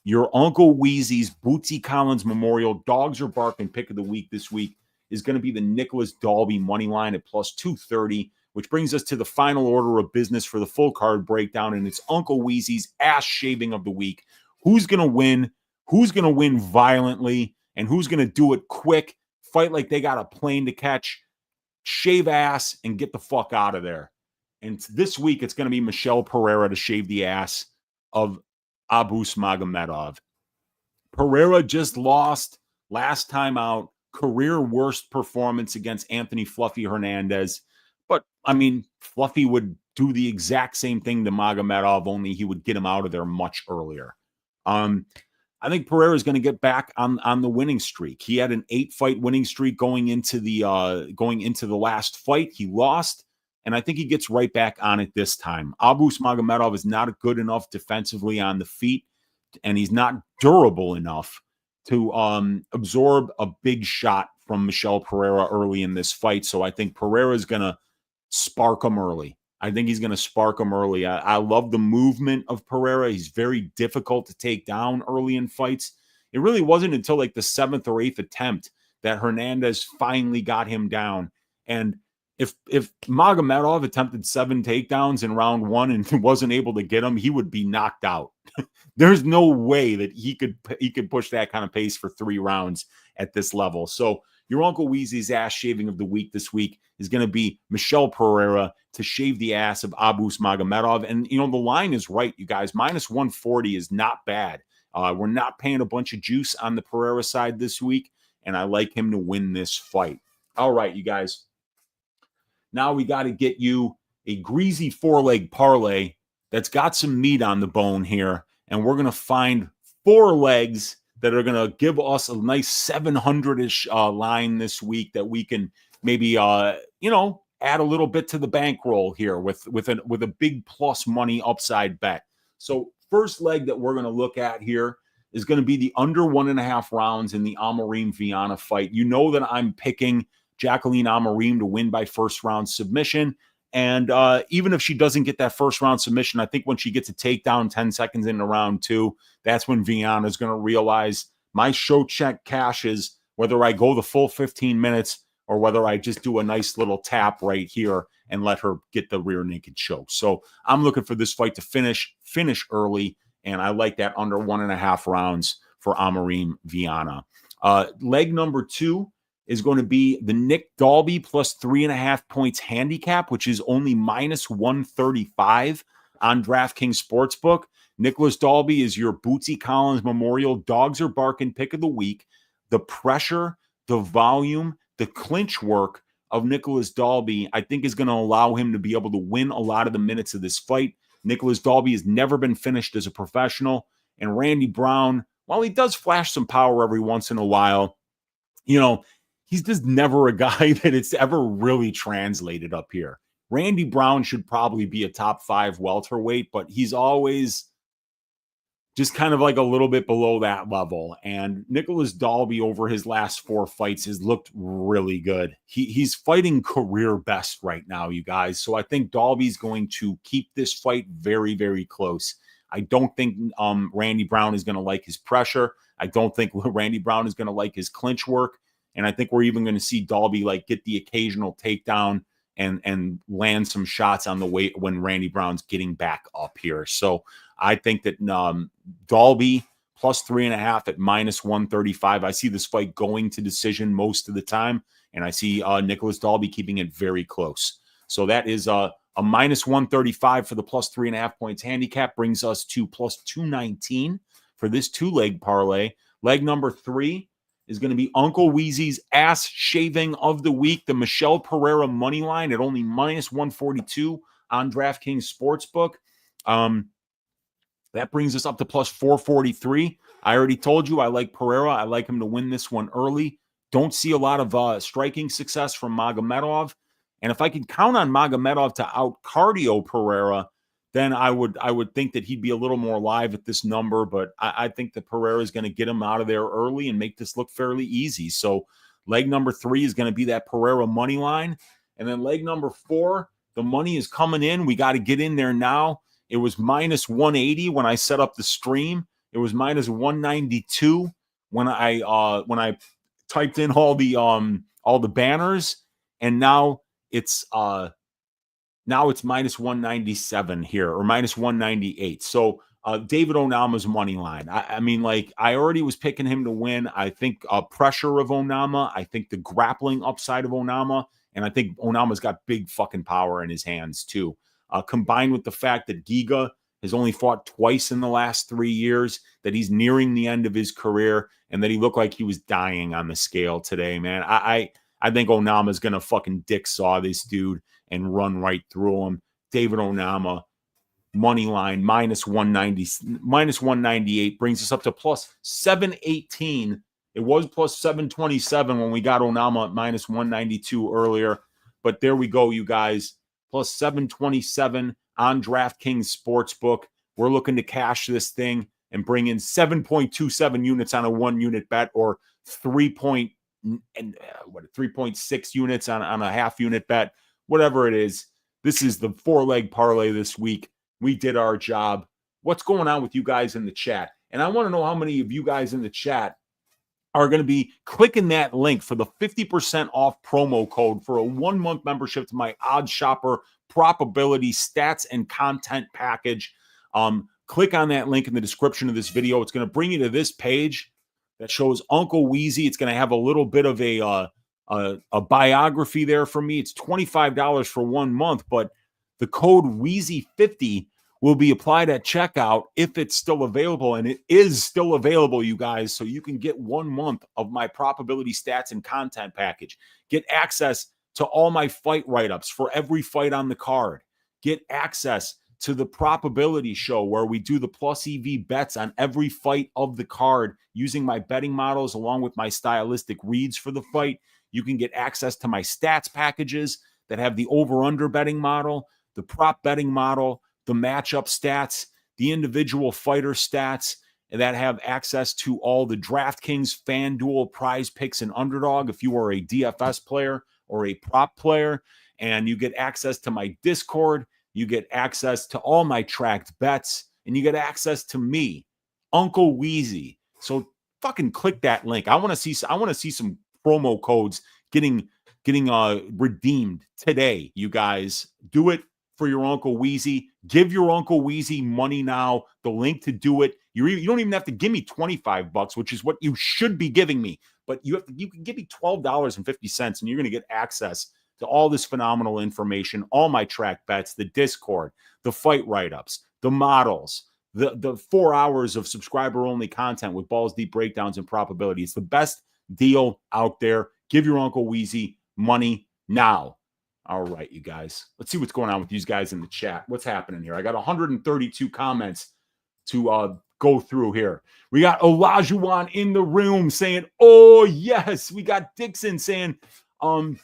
B: your Uncle Weezy's Bootsy Collins Memorial Dogs Are Barking Pick of the Week this week is going to be the Nicholas Dalby money line at plus 230, which brings us to the final order of business for the full card breakdown, and it's Uncle Weezy's ass shaving of the week. Who's going to win? Who's going to win violently? And who's going to do it quick? Fight like they got a plane to catch, shave ass, and get the fuck out of there. And this week, it's going to be Michelle Pereira to shave the ass of Abus Magomedov. Pereira just lost last time out, career worst performance against Anthony Fluffy Hernandez. But, I mean, Fluffy would do the exact same thing to Magomedov, only he would get him out of there much earlier. I think Pereira is going to get back on the winning streak. He had an 8-fight winning streak going into the last fight. He lost, and I think he gets right back on it this time. Abus Magomedov is not good enough defensively on the feet, and he's not durable enough to absorb a big shot from Michelle Pereira early in this fight. So I think Pereira is going to spark him early. I think he's going to spark him early. I love the movement of Pereira. He's very difficult to take down early in fights. It really wasn't until like the 7th or 8th attempt that Hernandez finally got him down. And if Magomedov attempted 7 takedowns in round 1 and wasn't able to get him, he would be knocked out. There's no way that he could push that kind of pace for 3 rounds at this level. So your Uncle Weezy's ass shaving of the week this week is going to be Michelle Pereira to shave the ass of Abus Magomedov. And, you know, the line is right, you guys. Minus 140 is not bad. We're not paying a bunch of juice on the Pereira side this week, and I like him to win this fight. All right, you guys. Now we got to get you a greasy 4-leg parlay that's got some meat on the bone here, and we're going to find 4 legs that are going to give us a nice 700-ish line this week that we can maybe, add a little bit to the bankroll here with a big plus money upside bet. So first leg that we're going to look at here is going to be the under 1.5 rounds in the Amorim Viana fight. You know that I'm picking Jacqueline Amorim to win by first-round submission. And even if she doesn't get that first-round submission, I think when she gets a takedown 10 seconds into round 2, that's when Viana is going to realize my show check cashes, whether I go the full 15 minutes or whether I just do a nice little tap right here and let her get the rear naked choke. So I'm looking for this fight to finish early, and I like that under 1.5 rounds for Amorim Viana. Leg number 2 is going to be the Nick Dalby plus 3.5 points handicap, which is only minus 135 on DraftKings Sportsbook. Nicholas Dalby is your Bootsy Collins Memorial Dogs Are Barking pick of the week. The pressure, the volume, the clinch work of Nicholas Dalby, I think, is going to allow him to be able to win a lot of the minutes of this fight. Nicholas Dalby has never been finished as a professional. And Randy Brown, while he does flash some power every once in a while, he's just never a guy that it's ever really translated up here. Randy Brown should probably be a top 5 welterweight, but he's always just kind of like a little bit below that level. And Nicholas Dalby over his last 4 fights has looked really good. He's fighting career best right now, you guys. So I think Dalby's going to keep this fight very, very close. I don't think Randy Brown is going to like his pressure. I don't think Randy Brown is going to like his clinch work. And I think we're even going to see Dalby get the occasional takedown and land some shots on the way when Randy Brown's getting back up here. So I think that Dalby plus 3.5 at minus 135. I see this fight going to decision most of the time, and I see Nicholas Dalby keeping it very close. So that is a minus 135 for the plus 3.5 points handicap, brings us to plus 219 for this 2-leg parlay. Leg number 3 is going to be Uncle Weezy's ass shaving of the week, the Michelle Pereira money line at only minus 142 on DraftKings Sportsbook. That brings us up to plus 443. I already told you I like Pereira. I like him to win this one early. Don't see a lot of striking success from Magomedov. And if I could count on Magomedov to out cardio Pereira, then I would think that he'd be a little more live at this number. But I think that Pereira is going to get him out of there early and make this look fairly easy. So leg number 3 is going to be that Pereira money line. And then leg number 4, the money is coming in. We got to get in there now. It was minus 180 when I set up the stream. It was minus 192 when I typed in all the banners, and now it's minus 197 here, or minus 198. So David Onama's money line. I already was picking him to win. I think pressure of Onama. I think the grappling upside of Onama, and I think Onama's got big fucking power in his hands too. Combined with the fact that Giga has only fought twice in the last 3 years, that he's nearing the end of his career, and that he looked like he was dying on the scale today, man. I think Onama's going to fucking dick saw this dude and run right through him. David Onama, money line, minus 198, brings us up to plus 718. It was plus 727 when we got Onama at minus 192 earlier. But there we go, you guys. Plus 727 on DraftKings Sportsbook. We're looking to cash this thing and bring in 7.27 units on a 1-unit bet, or 3.6 units on a half-unit bet, whatever it is. This is the 4-leg parlay this week. We did our job. What's going on with you guys in the chat? And I want to know how many of you guys in the chat are going to be clicking that link for the 50% off promo code for a 1-month membership to my Odd Shopper Probability Stats and Content Package. Click on that link in the description of this video. It's going to bring you to this page that shows Uncle Weezy. It's going to have a little bit of a biography there for me. It's $25 for 1 month, but the code Weezy50 will be applied at checkout if it's still available, and it is still available, you guys. So you can get 1 month of my probability stats and content package. Get access to all my fight write-ups for every fight on the card. Get access to the probability show where we do the plus EV bets on every fight of the card using my betting models along with my stylistic reads for the fight. You can get access to my stats packages that have the over-under betting model, the prop betting model, the matchup stats, the individual fighter stats, that have access to all the DraftKings, FanDuel, Prize Picks, and Underdog if you are a DFS player or a prop player. And you get access to my Discord. You get access to all my tracked bets. And you get access to me, Uncle Weezy. So fucking click that link. I want to see some promo codes getting redeemed today, you guys. Do it for your Uncle Weezy. Give your Uncle Weezy money now. The link to do it. You don't even have to give me $25, which is what you should be giving me. But you can give me $12.50, and you're going to get access to all this phenomenal information, all my track bets, the Discord, the fight write-ups, the models, the 4 hours of subscriber-only content with balls deep breakdowns and probability. It's the best deal out there. Give your Uncle Weezy money now. All right, you guys. Let's see what's going on with these guys in the chat. What's happening here? I got 132 comments to go through here. We got Olajuwon in the room saying, oh, yes. We got Dixon saying, am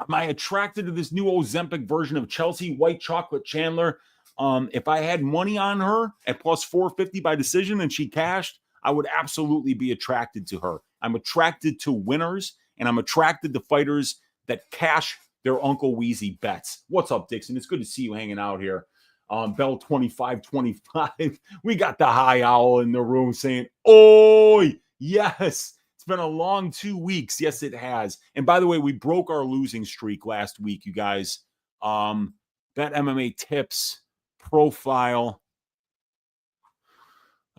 B: I attracted to this new Ozempic version of Chelsea White Chocolate Chandler? If I had money on her at plus 450 by decision and she cashed, I would absolutely be attracted to her. I'm attracted to winners, and I'm attracted to fighters that cash their Uncle Weezy bets. What's up, Dixon? It's good to see you hanging out here. Bell 2525. We got the high owl in the room saying, "Oi, yes." It's been a long 2 weeks. Yes, it has. And by the way, we broke our losing streak last week, you guys. That MMA tips profile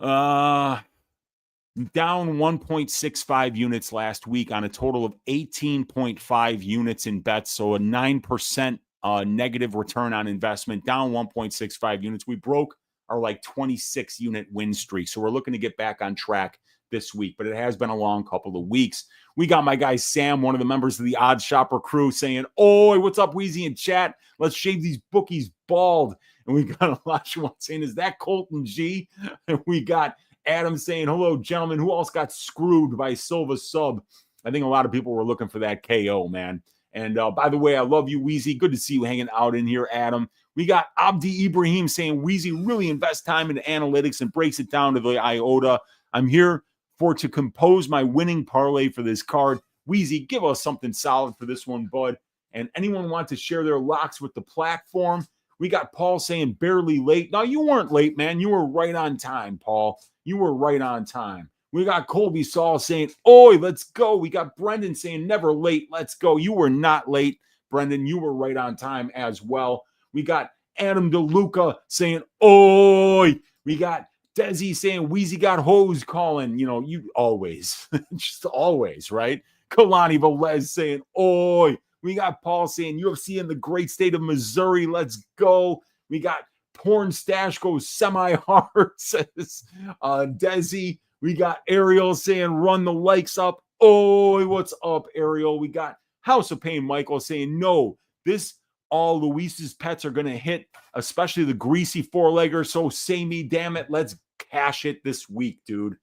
B: down 1.65 units last week on a total of 18.5 units in bets. So a 9% negative return on investment, down 1.65 units. We broke our 26 unit win streak. So we're looking to get back on track this week, but it has been a long couple of weeks. We got my guy Sam, one of the members of the Odd Shopper crew, saying, "Oi, what's up, Weezy in chat? Let's shave these bookies bald." And we got Olajuwon saying, "Is that Colton G?" And we got Adam saying, "Hello, gentlemen. Who else got screwed by Silva Sub?" I think a lot of people were looking for that KO, man. And by the way, I love you, Weezy. Good to see you hanging out in here, Adam. We got Abdi Ibrahim saying, "Weezy really invests time into analytics and breaks it down to the iota. I'm here to compose my winning parlay for this card. Weezy, give us something solid for this one, bud." And anyone want to share their locks with the platform? We got Paul saying barely late. No, you weren't late, man. You were right on time, Paul. You were right on time. We got Colby Saul saying, "Oi, let's go." We got Brendan saying never late. Let's go. You were not late, Brendan. You were right on time as well. We got Adam DeLuca saying, "Oi." We got Desi saying Weezy got hose calling. You know, you always, just always, right? Kalani Velez saying, "Oi." We got Paul saying UFC in the great state of Missouri. Let's go. We got Porn Stash goes semi-hard, says Desi. We got Ariel saying run the likes up. "Oi, what's up, Ariel?" We got House of Pain Michael saying, "No, this all Luis's pets are going to hit, especially the Greasy four-legger. So say me, damn it. Let's cash it this week, dude."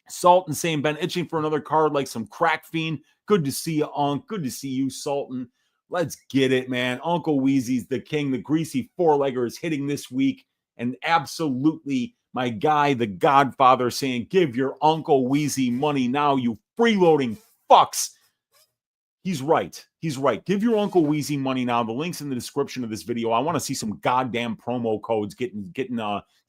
B: Sultan saying, "Been itching for another card like some crack fiend. Good to see you, Unc. Good to see you, Sultan. Let's get it, man. Uncle Weezy's the king. The Greasy four-legger is hitting this week. And absolutely, my guy, the Godfather, saying, "Give your Uncle Weezy money now, you freeloading fucks." He's right. He's right. Give your Uncle Weezy money now. The link's in the description of this video. I want to see some goddamn promo codes getting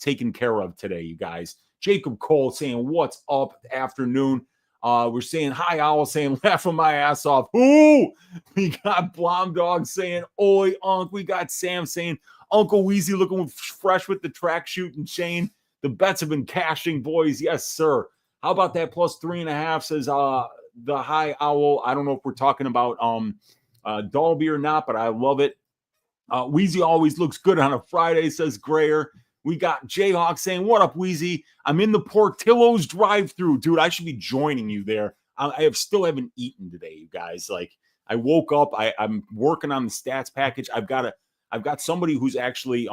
B: taken care of today, you guys. Jacob Cole saying, "What's up, afternoon?" We're saying hi, Owl saying, "Laughing my ass off." Ooh! We got Blom Dog saying, "Oi, Unc." We got Sam saying, "Uncle Weezy looking fresh with the track shooting chain. The bets have been cashing, boys." Yes, sir. How about that plus 3.5, says the high owl. I don't know if we're talking about Dalby or not, but I love it. Weezy always looks good on a Friday, says Grayer. We got Jayhawk saying, "What up, Weezy? I'm in the Portillo's drive-through." Dude, I should be joining you there. I still haven't eaten today, you guys. Like, I woke up, I'm working on the stats package. I've got somebody who's actually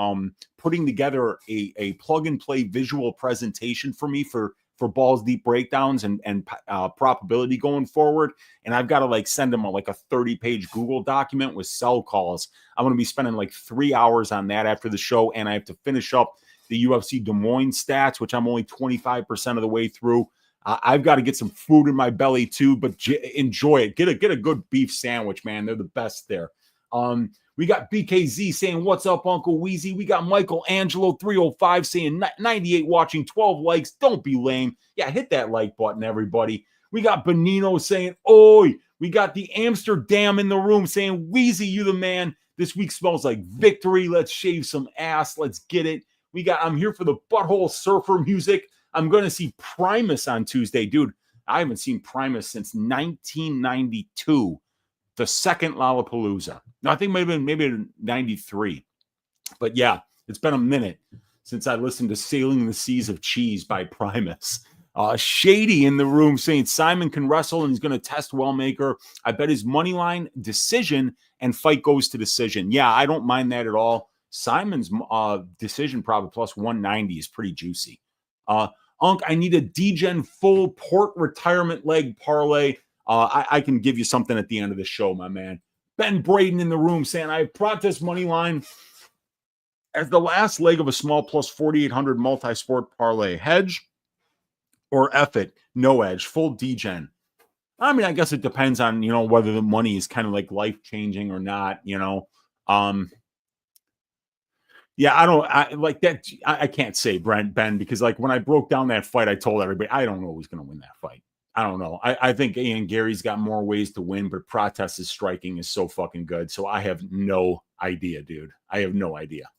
B: putting together a plug-and-play visual presentation for me for balls deep breakdowns and probability going forward. And I've got to send them a 30-page Google document with cell calls. I'm going to be spending 3 hours on that after the show. And I have to finish up the UFC Des Moines stats, which I'm only 25% of the way through. I've got to get some food in my belly too, but enjoy it. Get a good beef sandwich, man. They're the best there. We got BKZ saying, "What's up, Uncle Weezy?" We got Michael Angelo 305 saying 98 watching, 12 likes. Don't be lame. Yeah, hit that like button, everybody. We got Benino saying, "Oi." We got the Amsterdam in the room saying, "Weezy, you the man. This week smells like victory. Let's shave some ass. Let's get it." We got, I'm here for the butthole surfer music. I'm going to see Primus on Tuesday. Dude, I haven't seen Primus since 1992, the second Lollapalooza. No, I think maybe 93. But yeah, it's been a minute since I listened to Sailing the Seas of Cheese by Primus. Shady in the room saying Simon can wrestle and he's going to test Wellmaker. I bet his money line decision and fight goes to decision. Yeah, I don't mind that at all. Simon's decision probably plus 190 is pretty juicy. Unc, I need a D-Gen full port retirement leg parlay. I can give you something at the end of the show, my man. Ben Braden in the room saying, I have Prates money line as the last leg of a small plus 4,800 multi-sport parlay. Hedge or F it, no edge, full D-Gen. I mean, I guess it depends on, whether the money is kind of like life-changing or not, Yeah, I like that. I can't say Ben, because like when I broke down that fight, I told everybody, I don't know who's going to win that fight. I don't know. I think Garry's got more ways to win, but Prates' striking is so fucking good. So I have no idea, dude. I have no idea.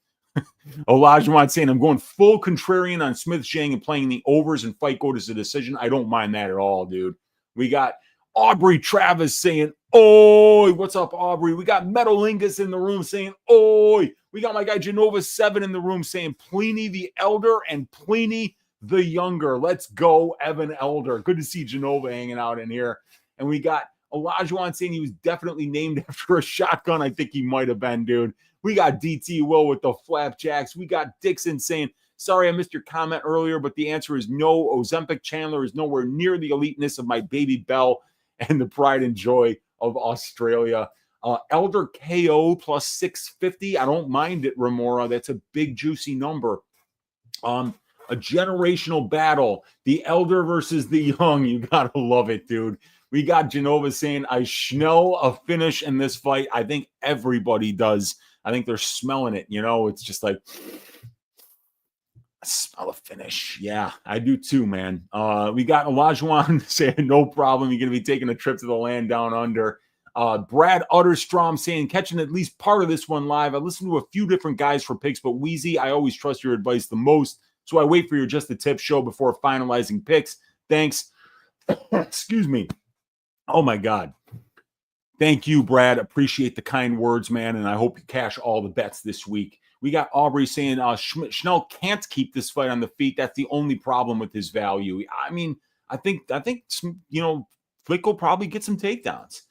B: Olajuwon saying, I'm going full contrarian on Smith Zhang and playing the overs and fight go to a decision. I don't mind that at all, dude. We got Aubrey Travis saying, oi. What's up, Aubrey? We got Metalingus in the room saying, oi. We got my guy Genova 7 in the room saying Pliny the Elder and Pliny the Younger. Let's go, Evan Elder. Good to see Genova hanging out in here. And we got Olajuwon saying he was definitely named after a shotgun. I think he might have been, dude. We got DT Will with the flapjacks. We got Dixon saying, sorry, I missed your comment earlier, but the answer is no. Ozempic Chandler is nowhere near the eliteness of my baby Bell and the pride and joy of Australia. Elder KO plus 650. I don't mind it, Remora. That's a big, juicy number. A generational battle. The Elder versus the Young. You got to love it, dude. We got Genova saying, I smell a finish in this fight. I think everybody does. I think they're smelling it. It's just like, I smell a finish. Yeah, I do too, man. We got Olajuwon saying, no problem. You're going to be taking a trip to the land down under. Brad Utterstrom saying, catching at least part of this one live. I listened to a few different guys for picks, but Weezy, I always trust your advice the most. So I wait for your Just the Tip show before finalizing picks. Thanks. Excuse me. Oh, my God. Thank you, Brad. Appreciate the kind words, man, and I hope you cash all the bets this week. We got Aubrey saying Schnell can't keep this fight on the feet. That's the only problem with his value. I mean, I think Flick will probably get some takedowns.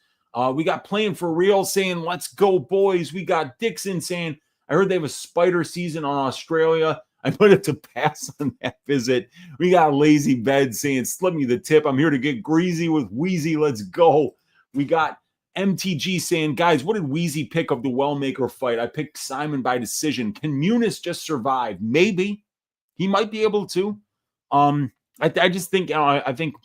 B: We got Playing for Real saying, let's go, boys. We got Dixon saying, I heard they have a spider season on Australia. I might have to pass on that visit. We got Lazy Bed saying, slip me the tip. I'm here to get greasy with Weezy. Let's go. We got MTG saying, guys, what did Weezy pick of the Wellmaker fight? I picked Simon by decision. Can Muniz just survive? Maybe. He might be able to. I just think, I think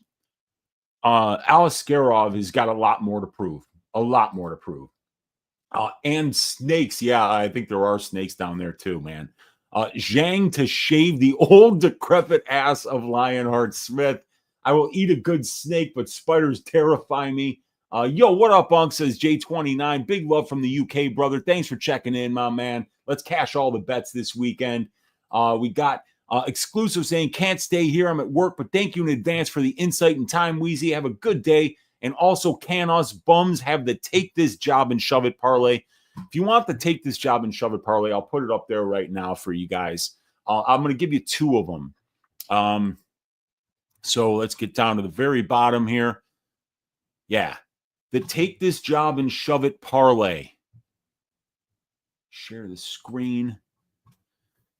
B: Alaskarov has got a lot more to prove. A lot more to prove. And snakes. Yeah, I think there are snakes down there too, man. Zhang to shave the old decrepit ass of Lionheart Smith. I will eat a good snake, but spiders terrify me. Yo, what up, Unc? Says J29. Big love from the UK, brother. Thanks for checking in, my man. Let's cash all the bets this weekend. We got Exclusive saying, can't stay here. I'm at work, but thank you in advance for the insight and time, Weezy. Have a good day. And also, can us bums have the Take This Job and Shove It parlay? If you want the Take This Job and Shove It parlay, I'll put it up there right now for you guys. I'm going to give you two of them. So let's get down to the very bottom here. Yeah. The Take This Job and Shove It parlay. Share the screen.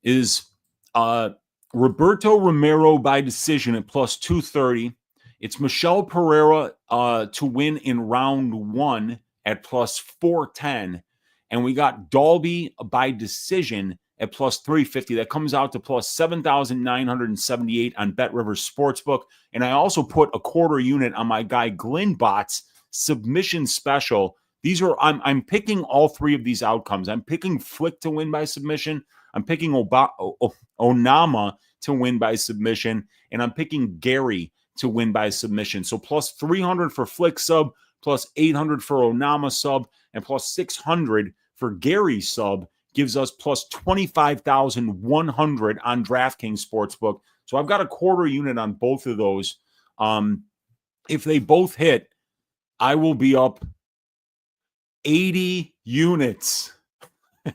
B: Is Roberto Romero by decision at plus 230. It's Michelle Pereira to win in round 1 at plus 410. And we got Dalby by decision at plus 350. That comes out to plus 7,978 on BetRivers Sportsbook. And I also put a quarter unit on my guy Glenbot's submission special. These are, I'm picking all three of these outcomes. I'm picking Flick to win by submission. I'm picking Onama to win by submission. And I'm picking Garry to win by submission. So plus 300 for Flick sub, plus 800 for Onama sub, and plus 600 for Garry sub gives us plus 25,100 on DraftKings Sportsbook. So I've got a quarter unit on both of those. If they both hit, I will be up 80 units.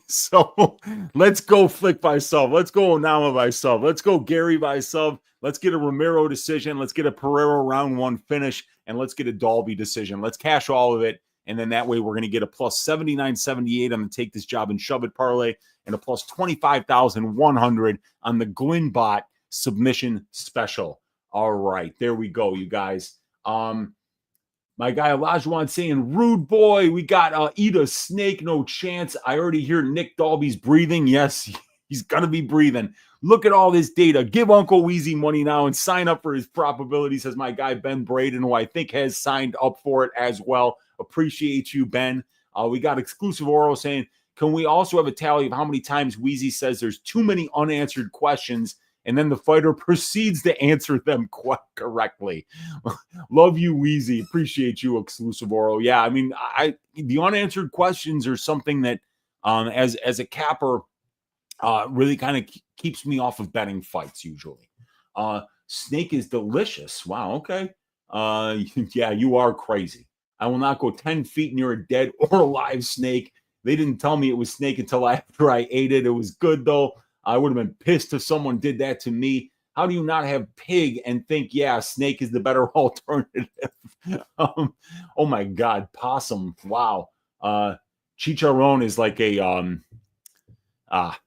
B: So let's go Flick by sub. Let's go Onama by sub. Let's go Garry by sub. Let's get a Romero decision. Let's get a Pereira round one finish. And let's get a Dalby decision. Let's cash all of it. And then that way we're going to get a plus 79.78 on the Take This Job and Shove It parlay and a plus 25,100 on the Glenbot submission special. All right, there we go, you guys. My guy Olajuwon saying, rude boy, we got eat a snake, no chance. I already hear Nick Dalby's breathing. Yes, he's going to be breathing. Look at all this data. Give Uncle Weezy money now and sign up for his probability, says my guy Ben Braden, who I think has signed up for it as well. Appreciate you, Ben. We got Exclusive Oro saying, can we also have a tally of how many times Weezy says there's too many unanswered questions and then the fighter proceeds to answer them correctly? Love you, Weezy. Appreciate you, Exclusive Oro. Yeah, I mean, the unanswered questions are something that as a capper really kind of keeps me off of betting fights usually. Snake is delicious. Wow, okay. Yeah, you are crazy. I will not go 10 feet near a dead or alive snake. They didn't tell me it was snake until after I ate it. It was good, though. I would have been pissed if someone did that to me. How do you not have pig and think, yeah, snake is the better alternative? Oh, my God. Possum. Wow. Chicharron is like a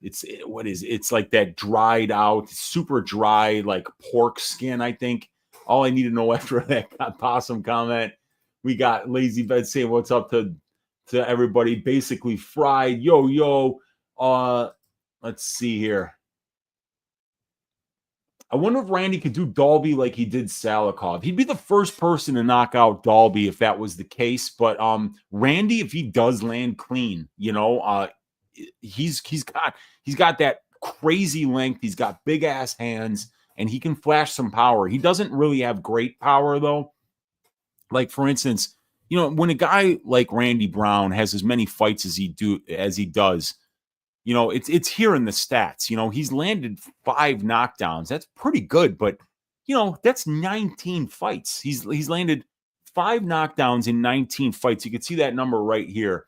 B: it's like that dried out, super dry, like pork skin, I think. All I need to know after that possum comment. We got Lazy Bed saying what's up to everybody. Basically fried. Yo. Let's see here. I wonder if Randy could do Dalby like he did Salikov. He'd be the first person to knock out Dalby if that was the case. But Randy, if he does land clean, he's got that crazy length. He's got big ass hands, and he can flash some power. He doesn't really have great power though. Like for instance, when a guy like Randy Brown has as many fights as he does, it's here in the stats. He's landed 5 knockdowns. That's pretty good, but that's 19 fights. He's landed 5 knockdowns in 19 fights. You can see that number right here.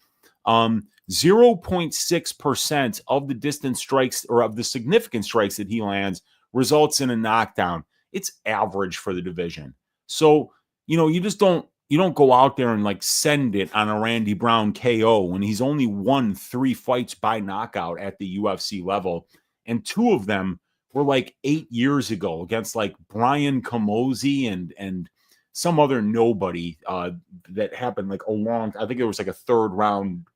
B: 0.6% of the distance strikes or of the significant strikes that he lands results in a knockdown. It's average for the division. So, you just don't go out there and like send it on a Randy Brown KO when he's only won 3 fights by knockout at the UFC level. And 2 of them were like 8 years ago against like Brian Camozzi and some other nobody that happened like I think it was like a 3rd round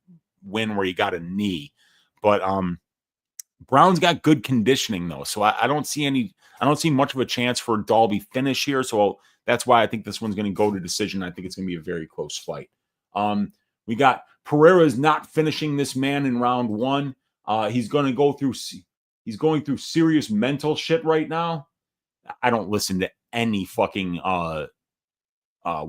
B: win where he got a knee. But Brown's got good conditioning though. So I don't see much of a chance for a Dalby finish here. So that's why I think this one's going to go to decision. I think it's going to be a very close fight. We got Pereira's not finishing this man in round 1. He's going through serious mental shit right now. I don't listen to any fucking what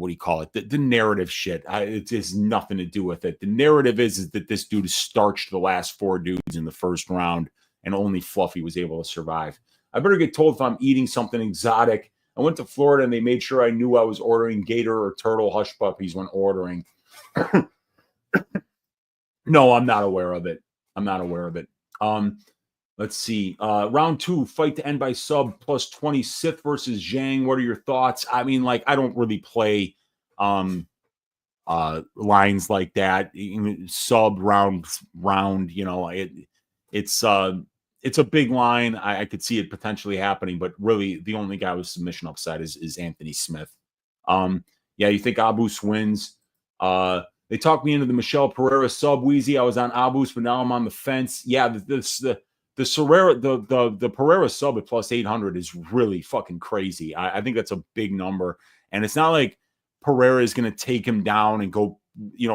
B: do you call it? The narrative shit. It has nothing to do with it. The narrative is that this dude starched the last 4 dudes in the first round, and only Fluffy was able to survive. I better get told if I'm eating something exotic. I went to Florida and they made sure I knew I was ordering gator or turtle hush puppies when ordering. No, I'm not aware of it. Let's see. Round 2, fight to end by sub plus 20, Sith versus Zhang. What are your thoughts? I mean, like, I don't really play lines like that. Sub round, it's a big line. I could see it potentially happening, but really the only guy with submission upside is Anthony Smith. Yeah, you think Abus wins? They talked me into the Michelle Pereira sub, Weezy. I was on Abus, but now I'm on the fence. Yeah, the the Serrera, the Pereira sub at plus 800 is really fucking crazy. I think that's a big number. And it's not like Pereira is going to take him down and go,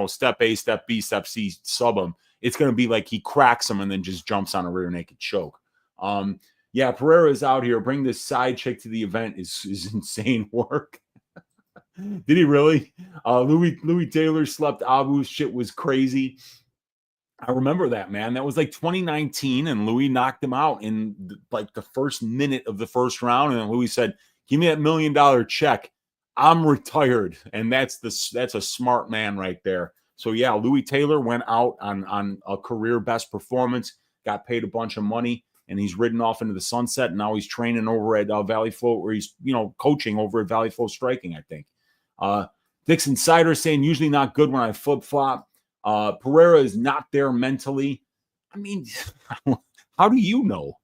B: step A, step B, step C, sub him. It's going to be like he cracks him and then just jumps on a rear naked choke. Yeah, Pereira is out here. Bring this side chick to the event is insane work. Did he really? Louis Taylor slept Abu. Shit was crazy. I remember that, man. That was like 2019, and Louis knocked him out in like the first minute of the first round. And Louis said, "Give me that $1 million check. I'm retired." And that's a smart man right there. So yeah, Louis Taylor went out on a career best performance, got paid a bunch of money, and he's ridden off into the sunset. And now he's training over at Valley Flow, or he's coaching over at Valley Flow Striking, I think. Dixon Sider saying usually not good when I flip flop. Pereira is not there mentally. I mean, how do you know?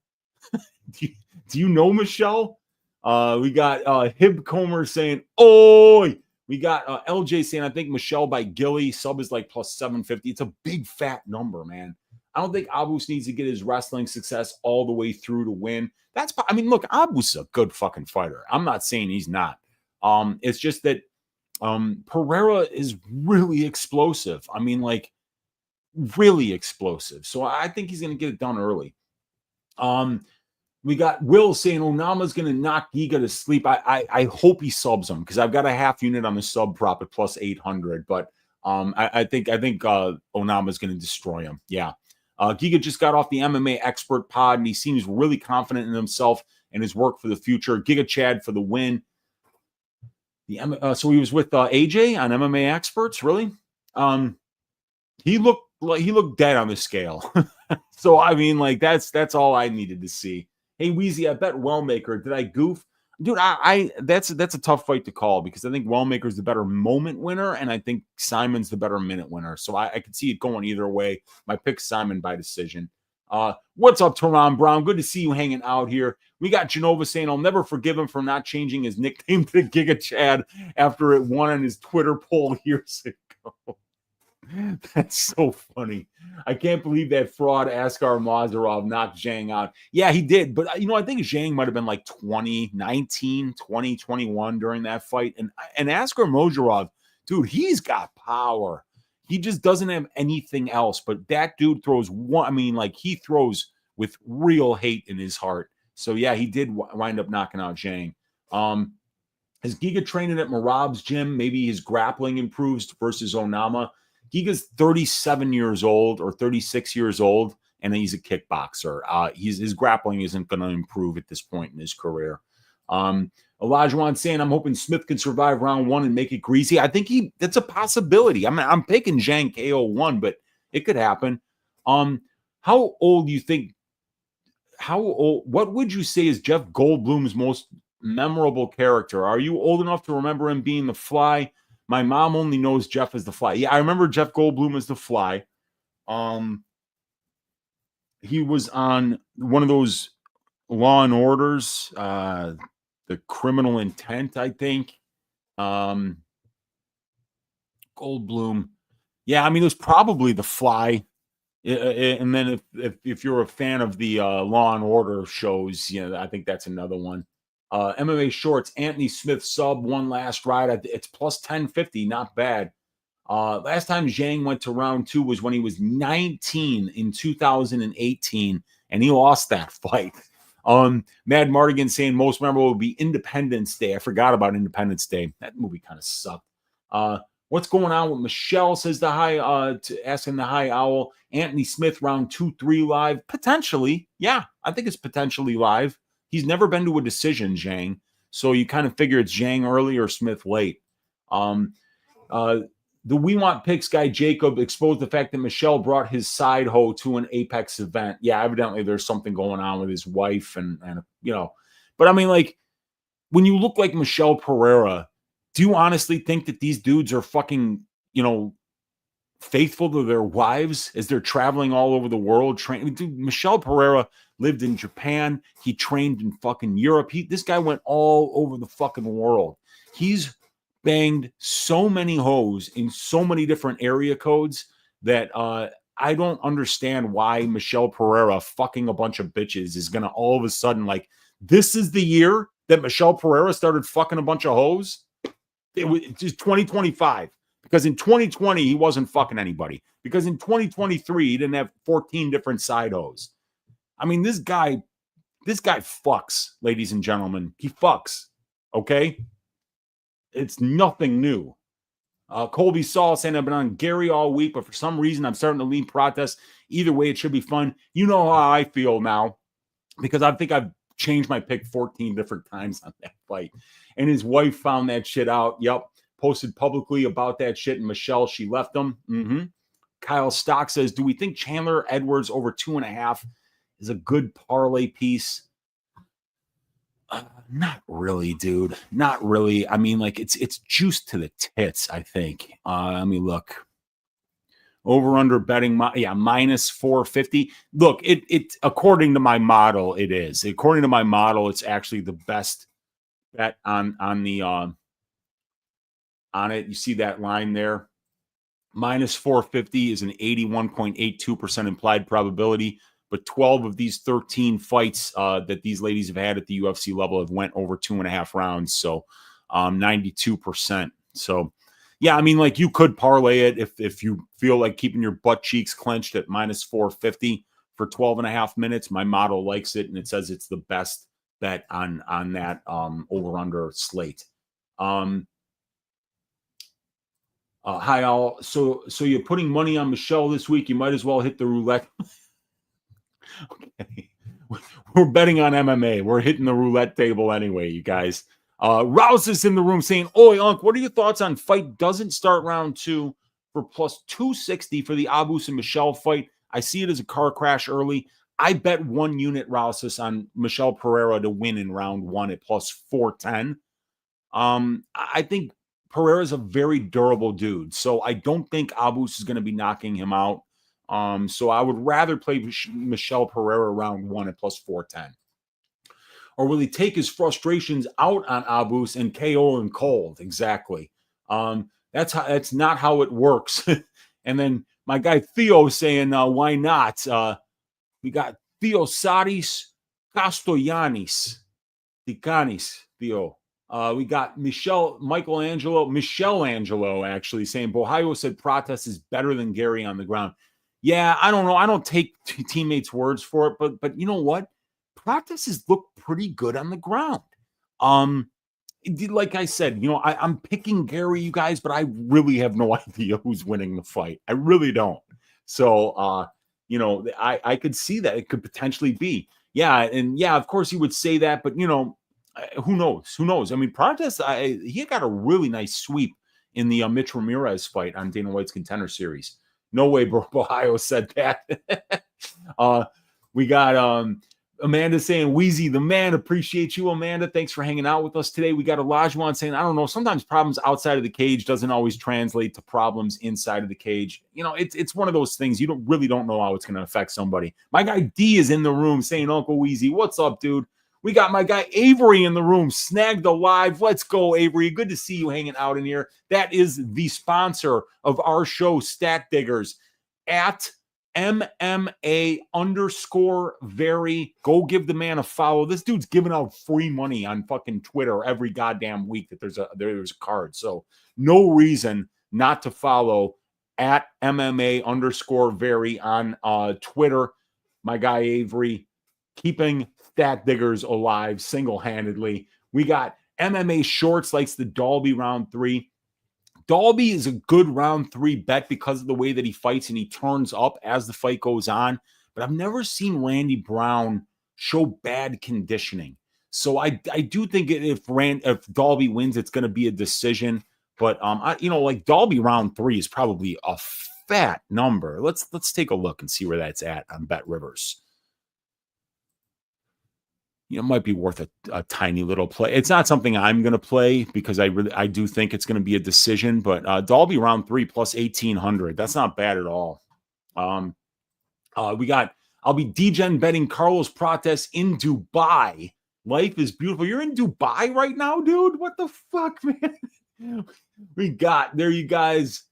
B: do you know Michelle? We got Hib Comer saying, "Oi!" We got LJ saying, "I think Michelle by Gilly sub is like plus 750." It's a big fat number, man. I don't think Abus needs to get his wrestling success all the way through to win. Look, Abus is a good fucking fighter. I'm not saying he's not. It's just that Pereira is really explosive. I mean, like, really explosive. So I think he's going to get it done early. We got Will saying Onama's going to knock Giga to sleep. I hope he subs him because I've got a half unit on the sub prop at plus 800. But I think Onama's going to destroy him. Yeah. Giga just got off the MMA expert pod, and he seems really confident in himself and his work for the future. Giga Chad for the win. So he was with AJ on MMA experts. Really? He looked dead on the scale. So I mean, like that's all I needed to see. Hey Weezy, I bet Wellmaker. Did I goof? Dude, that's a tough fight to call because I think Wellmaker's the better moment winner, and I think Simon's the better minute winner. So I could see it going either way. My pick's Simon by decision. What's up, Teron Brown? Good to see you hanging out here. We got Genova saying, "I'll never forgive him for not changing his nickname to Giga Chad after it won on his Twitter poll years ago." That's so funny. I can't believe that fraud Askar Mazarov knocked Zhang out. Yeah, he did. But, I think Zhang might have been like 2019, 2021 during that fight. And Askar Mazarov, dude, he's got power. He just doesn't have anything else. But that dude throws he throws with real hate in his heart. So, yeah, he did wind up knocking out Zhang. Is Giga training at Marab's gym? Maybe his grappling improves versus Onama. Giga's 37 years old or 36 years old, and he's a kickboxer. His grappling isn't going to improve at this point in his career. Elijah saying, "I'm hoping Smith can survive round one and make it greasy." I think that's a possibility. I'm picking Zhang KO1, but it could happen. How old do you think? What would you say is Jeff Goldblum's most memorable character? Are you old enough to remember him being the Fly? My mom only knows Jeff as the Fly. Yeah, I remember Jeff Goldblum as the Fly. He was on one of those Law and Orders, the Criminal Intent, I think. Goldblum. Yeah, it was probably the Fly. And then if you're a fan of the Law and Order shows, I think that's another one. MMA Shorts, Anthony Smith sub one last ride. It's plus 1050, not bad. Last time Zhang went to round two was when he was 19 in 2018, and he lost that fight. Mad Mardigan saying most memorable would be Independence Day. I forgot about Independence Day. That movie kind of sucked. What's going on with Michelle? Says the high, asking the high owl. Anthony Smith round 2-3 live. Potentially. Yeah, I think it's potentially live. He's never been to a decision, Zhang. So you kind of figure it's Zhang early or Smith late. The We Want Picks guy, Jacob, exposed the fact that Michelle brought his side hoe to an Apex event. Yeah, evidently there's something going on with his wife and But when you look like Michelle Pereira, do you honestly think that these dudes are fucking, faithful to their wives as they're traveling all over the world training? Dude, Michelle Pereira lived in Japan. He trained in fucking Europe. This guy went all over the fucking world. He's banged so many hoes in so many different area codes that I don't understand why Michelle Pereira fucking a bunch of bitches is going to all of a sudden, like, this is the year that Michelle Pereira started fucking a bunch of hoes. It was just 2025. Because in 2020, he wasn't fucking anybody. Because in 2023, he didn't have 14 different side hoes. I mean, this guy fucks, ladies and gentlemen. He fucks. Okay? It's nothing new. Colby Saul saying I've been on Garry all week, but for some reason I'm starting to lean Prates. Either way, it should be fun. You know how I feel now, because I think I've changed my pick 14 different times on that fight. And his wife found that shit out. Yep. Posted publicly about that shit. And Michelle, she left him. Mm-hmm. Kyle Stock says, do we think Chandler Edwards over 2.5 is a good parlay piece? Not really, dude. Not really. I mean, like, it's juiced to the tits, I think. Let me look. Over under betting, minus 450. Look, it according to my model, it is. According to my model, it's actually the best bet on it. You see that line there? Minus 450 is an 81.82% implied probability. But 12 of these 13 fights that these ladies have had at the UFC level have went over 2.5 rounds. So 92%. So, yeah, I mean, like, you could parlay it if you feel like keeping your butt cheeks clenched at minus 450 for 12.5 minutes. My model likes it, and it says it's the best bet on that over-under slate. Hi, all. So you're putting money on Michelle this week. You might as well hit the roulette. Okay. We're betting on MMA. We're hitting the roulette table anyway, you guys. Rouse is in the room saying, Oi, Unc, what are your thoughts on fight doesn't start round 2 for plus 260 for the Abus and Michelle fight? I see it as a car crash early. I bet 1 unit, Rouse, on Michelle Pereira to win in round 1 at plus 410. I think Pereira's a very durable dude, so I don't think Abus is going to be knocking him out. So I would rather play Michelle Pereira round 1 at plus 410. Or will he take his frustrations out on Abus and KO him cold? Exactly. That's not how it works. And then my guy Theo saying, why not? We got Theo Sadis Castellanis. Ticanis, Theo. We got Michelle Angelo actually saying Bohayo said Prates is better than Garry on the ground. Yeah, I don't know. I don't take teammates' words for it, but you know what? Prates has looked pretty good on the ground. Like I said, I'm picking Garry, you guys, but I really have no idea who's winning the fight. I really don't. So, I could see that it could potentially be. Yeah, and yeah, of course he would say that, but who knows? Who knows? I mean, Prates, he got a really nice sweep in the Mitch Ramirez fight on Dana White's Contender Series. No way, bro. Ohio said that. We got Amanda saying, Weezy, the man. Appreciate you, Amanda. Thanks for hanging out with us today. We got Olajuwon saying, I don't know, sometimes problems outside of the cage doesn't always translate to problems inside of the cage. It's one of those things. You don't know how it's going to affect somebody. My guy D is in the room saying, Uncle Weezy, what's up, dude? We got my guy Avery in the room, snagged alive. Let's go, Avery. Good to see you hanging out in here. That is the sponsor of our show, Stat Diggers, at MMA_very. Go give the man a follow. This dude's giving out free money on fucking Twitter every goddamn week that there's a card. So no reason not to follow at MMA_very on Twitter. My guy Avery keeping Stat Diggers alive single-handedly. We got MMA Shorts likes the Dalby round 3. Dalby is a good round 3 bet because of the way that he fights and he turns up as the fight goes on. But I've never seen Randy Brown show bad conditioning. So I do think if Dalby wins, it's going to be a decision. But like Dalby round 3 is probably a fat number. Let's take a look and see where that's at on Bet Rivers. It might be worth a tiny little play. It's not something I'm going to play because I do think it's going to be a decision. But Dalby round 3 plus 1,800. That's not bad at all. I'll be DGen betting Carlos Prates in Dubai. Life is beautiful. You're in Dubai right now, dude? What the fuck, man? We got there, you guys.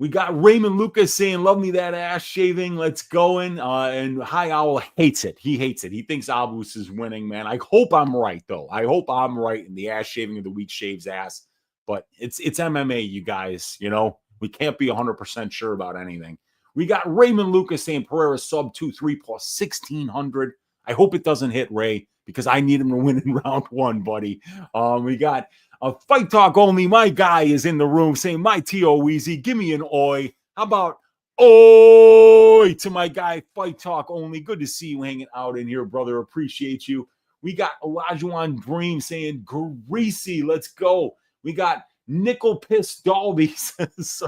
B: We got Raymond Lucas saying, love me that ass shaving. Let's go in. And High Owl hates it. He hates it. He thinks Abus is winning, man. I hope I'm right, though. I hope I'm right and the ass shaving of the week shaves ass. But it's MMA, you guys. You know, we can't be 100% sure about anything. We got Raymond Lucas saying Pereira sub 2-3 plus 1,600. I hope it doesn't hit Ray because I need him to win in round one, buddy. We got Fight Talk Only. My guy is in the room saying, my T.O. Weezy, give me an oi. How about oi to my guy, Fight Talk Only? Good to see you hanging out in here, brother. Appreciate you. We got Olajuwon Dream saying, Greasy, let's go. We got Nickel Piss Dalby says,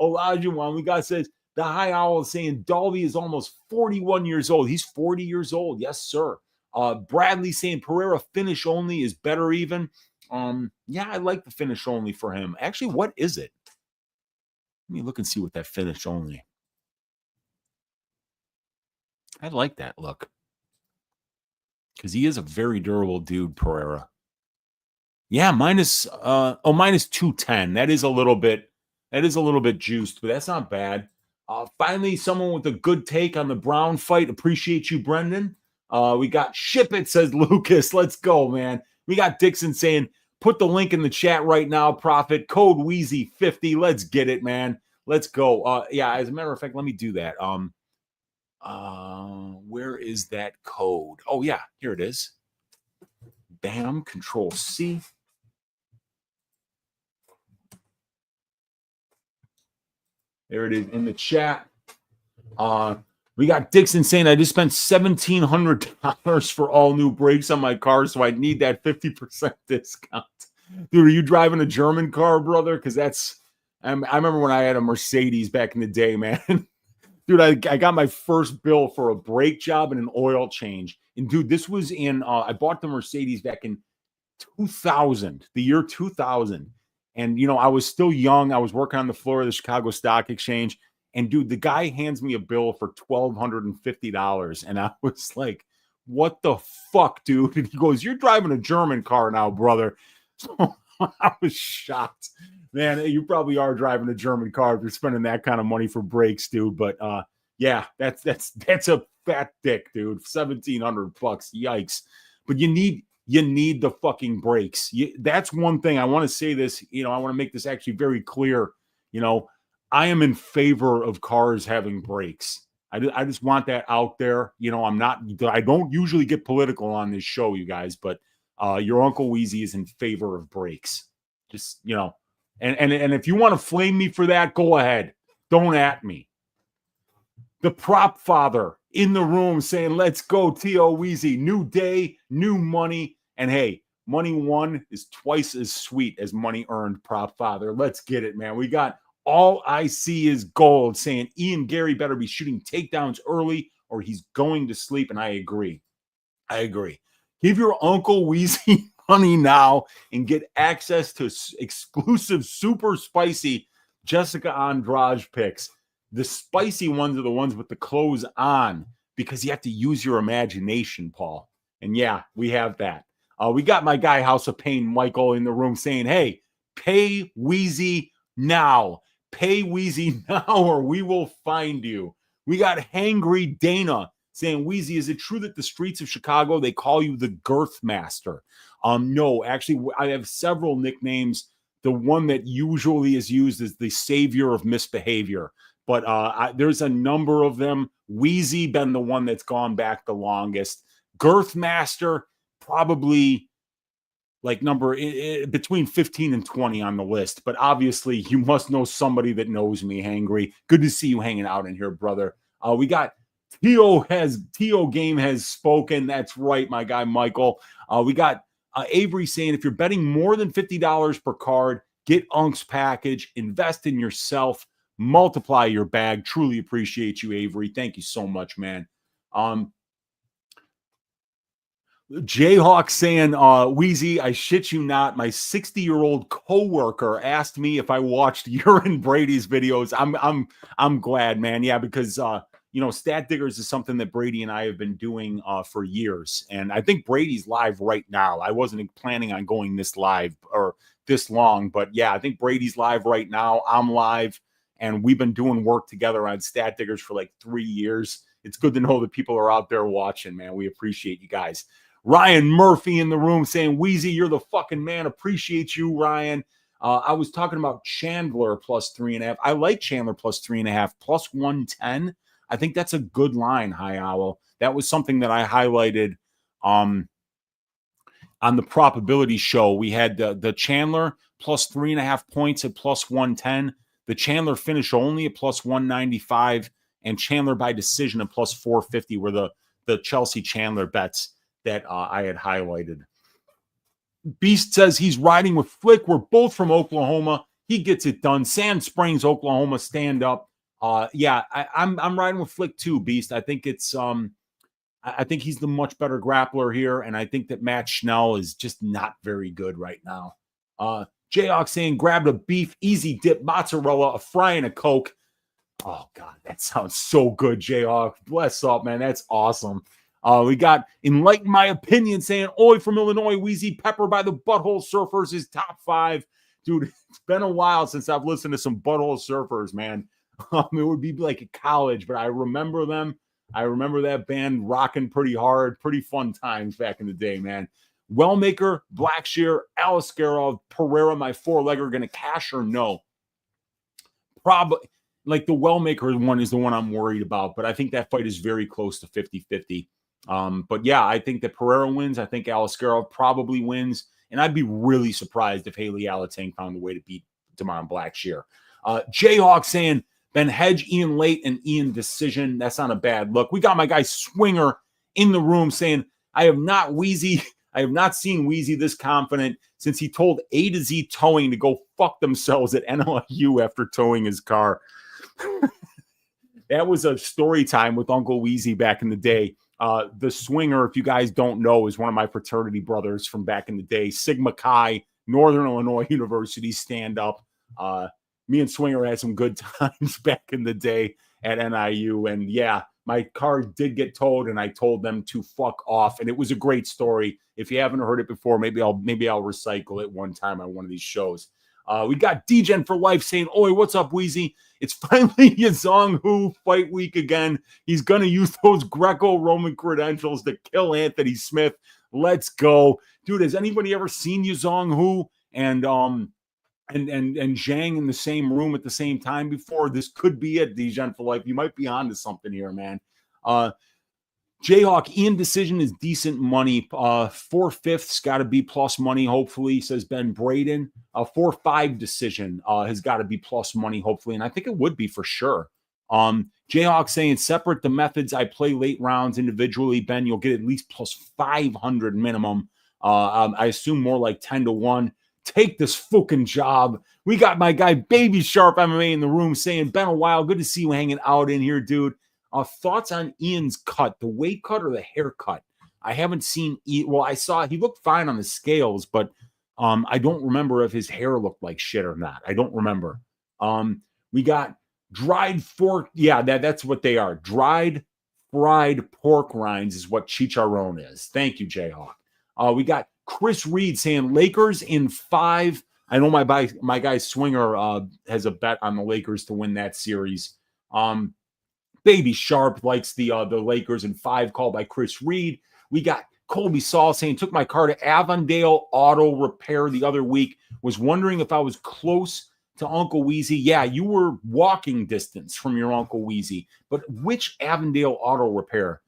B: Olajuwon. We got says, the High Owl saying Dalby is almost 41 years old. He's 40 years old. Yes, sir. Bradley saying Pereira finish only is better even. Yeah, I like the finish only for him. Actually, what is it? Let me look and see what that finish only. I like that look. Because he is a very durable dude, Pereira. Yeah, minus 210. That is a little bit juiced, but that's not bad. Finally, someone with a good take on the Brown fight. Appreciate you, Brendan. We got Ship It, says Lucas. Let's go, man. We got Dixon saying, put the link in the chat right now, Profit. Code Weezy50. Let's get it, man. Let's go. Yeah, as a matter of fact, let me do that. Where is that code? Oh, yeah, here it is. Bam, Control C. There it is in the chat. We got Dixon saying, I just spent $1,700 for all new brakes on my car, so I need that 50% discount. Dude, are you driving a German car, brother? Because I remember when I had a Mercedes back in the day, man. Dude, I got my first bill for a brake job and an oil change. And dude, this was in, I bought the Mercedes back in 2000, the year 2000. And, you know, I was still young. I was working on the floor of the Chicago Stock Exchange. And dude, the guy hands me a bill for $1,250. And I was like, what the fuck, dude? And he goes, you're driving a German car now, brother. So I was shocked. Man, you probably are driving a German car if you're spending that kind of money for brakes, dude. But yeah, that's a fat dick, dude. $1,700. Yikes. But you need the fucking brakes. That's one thing. I want to say this, you know, I want to make this actually very clear. You know, I am in favor of cars having brakes. I just want that out there. You know, I don't usually get political on this show, you guys, but your Uncle Weezy is in favor of brakes. Just, you know, and if you want to flame me for that, go ahead. Don't at me. The prop father in the room saying, let's go, T.O. Weezy. New day, new money. And hey, money won is twice as sweet as money earned, prop father. Let's get it, man. We got All I See Is Gold saying Ian Garry better be shooting takedowns early or he's going to sleep. And I agree. Give your Uncle Weezy money now and get access to exclusive super spicy Jessica Andrade picks. The spicy ones are the ones with the clothes on because you have to use your imagination, Paul. And yeah, we have that. We got my guy House of Pain, Michael, in the room saying, hey, pay Weezy now. Pay Weezy now or we will find you. We got Hangry Dana saying, Weezy, is it true that the streets of Chicago, they call you the Girth Master? No, actually, I have several nicknames. The one that usually is used is the savior of misbehavior. But there's a number of them. Weezy been the one that's gone back the longest. Girth Master, probably like number between 15 and 20 on the list. But obviously, you must know somebody that knows me, Hangry. Good to see you hanging out in here, brother. We got T.O. Game has spoken. That's right, my guy, Michael. We got Avery saying, if you're betting more than $50 per card, get Unc's package, invest in yourself, multiply your bag. Truly appreciate you, Avery. Thank you so much, man. Jayhawk saying, Weezy, I shit you not, my 60-year-old coworker asked me if I watched your and Brady's videos. I'm glad, man. Yeah, because you know, Stat Diggers is something that Brady and I have been doing for years. And I think Brady's live right now. I wasn't planning on going this live or this long, but yeah, I think Brady's live right now. I'm live. and we've been doing work together on Stat Diggers for like 3 years. It's good to know that people are out there watching, man. We appreciate you guys. Ryan Murphy in the room saying, Weezy, you're the fucking man. Appreciate you, Ryan. I was talking about Chandler plus 3.5. I like Chandler plus 3.5, plus 110. I think that's a good line, High Owl. That was something that I highlighted on the probability show. We had the Chandler plus 3.5 points at plus 110. The Chandler finish only at plus 195, and Chandler by decision at plus 450 were the Chelsea Chandler bets that I had highlighted. Beast says he's riding with Flick. We're both from Oklahoma. He gets it done. Sand Springs, Oklahoma, stand up. Yeah, I'm riding with Flick too, Beast. I think it's I think he's the much better grappler here, and I think that Matt Schnell is just not very good right now. Jayhawk saying grabbed a beef, easy dip, mozzarella, a fry, and a Coke. Oh, God, that sounds so good, Jayhawk. Bless up, man. That's awesome. We got Enlighten My Opinion saying, Oi from Illinois, Weezy Pepper by the Butthole Surfers is top 5. Dude, it's been a while since I've listened to some Butthole Surfers, man. It would be like at college, but I remember them. I remember that band rocking pretty hard, pretty fun times back in the day, man. Wellmaker, Blackshear, Aliscarov, Pereira, my four-legger, going to cash or no? Probably. Like the Wellmaker one is the one I'm worried about, but I think that fight is very close to 50-50. But yeah, I think that Pereira wins. I think Aliscarov probably wins. And I'd be really surprised if Haley Alatang found a way to beat Damon Blackshear. Jayhawk saying Ben Hedge, Ian Late, and Ian Decision. That's not a bad look. We got my guy Swinger in the room saying, I have not seen Weezy this confident since he told A to Z Towing to go fuck themselves at NLU after towing his car. That was a story time with Uncle Weezy back in the day. The Swinger, if you guys don't know, is one of my fraternity brothers from back in the day. Sigma Chi, Northern Illinois University, stand up. Me and Swinger had some good times back in the day at NIU. And yeah, my car did get towed and I told them to fuck off. And it was a great story. If you haven't heard it before, maybe I'll recycle it one time on one of these shows. We got DGen for Life saying, Oi, what's up, Weezy? It's finally Yazong Hu fight week again. He's going to use those Greco-Roman credentials to kill Anthony Smith. Let's go. Dude, has anybody ever seen Yazong Hu and Zhang in the same room at the same time before? This could be it, DGen for Life. You might be onto something here, man. Jayhawk, Ian Decision is decent money. 4/5's got to be plus money, hopefully, says Ben Braden. 4-5 Decision has got to be plus money, hopefully, and I think it would be for sure. Jayhawk saying, separate the methods. I play late rounds individually. Ben, you'll get at least plus 500 minimum. I assume more like 10-1. Take this fucking job. We got my guy Baby Sharp MMA in the room saying, been a while. Good to see you hanging out in here, dude. Thoughts on Ian's cut, the weight cut or the haircut? I haven't seen well, I saw he looked fine on the scales, but I don't remember if his hair looked like shit or not. I don't remember. We got dried fork. Yeah, that's what they are. Dried fried pork rinds is what chicharron is. Thank you, Jayhawk. We got Chris Reed saying Lakers in 5. I know my guy Swinger has a bet on the Lakers to win that series. Baby Sharp likes the Lakers in 5, called by Chris Reed. We got Colby Saul saying, took my car to Avondale Auto Repair the other week. Was wondering if I was close to Uncle Weezy. Yeah, you were walking distance from your Uncle Weezy. But which Avondale Auto Repair?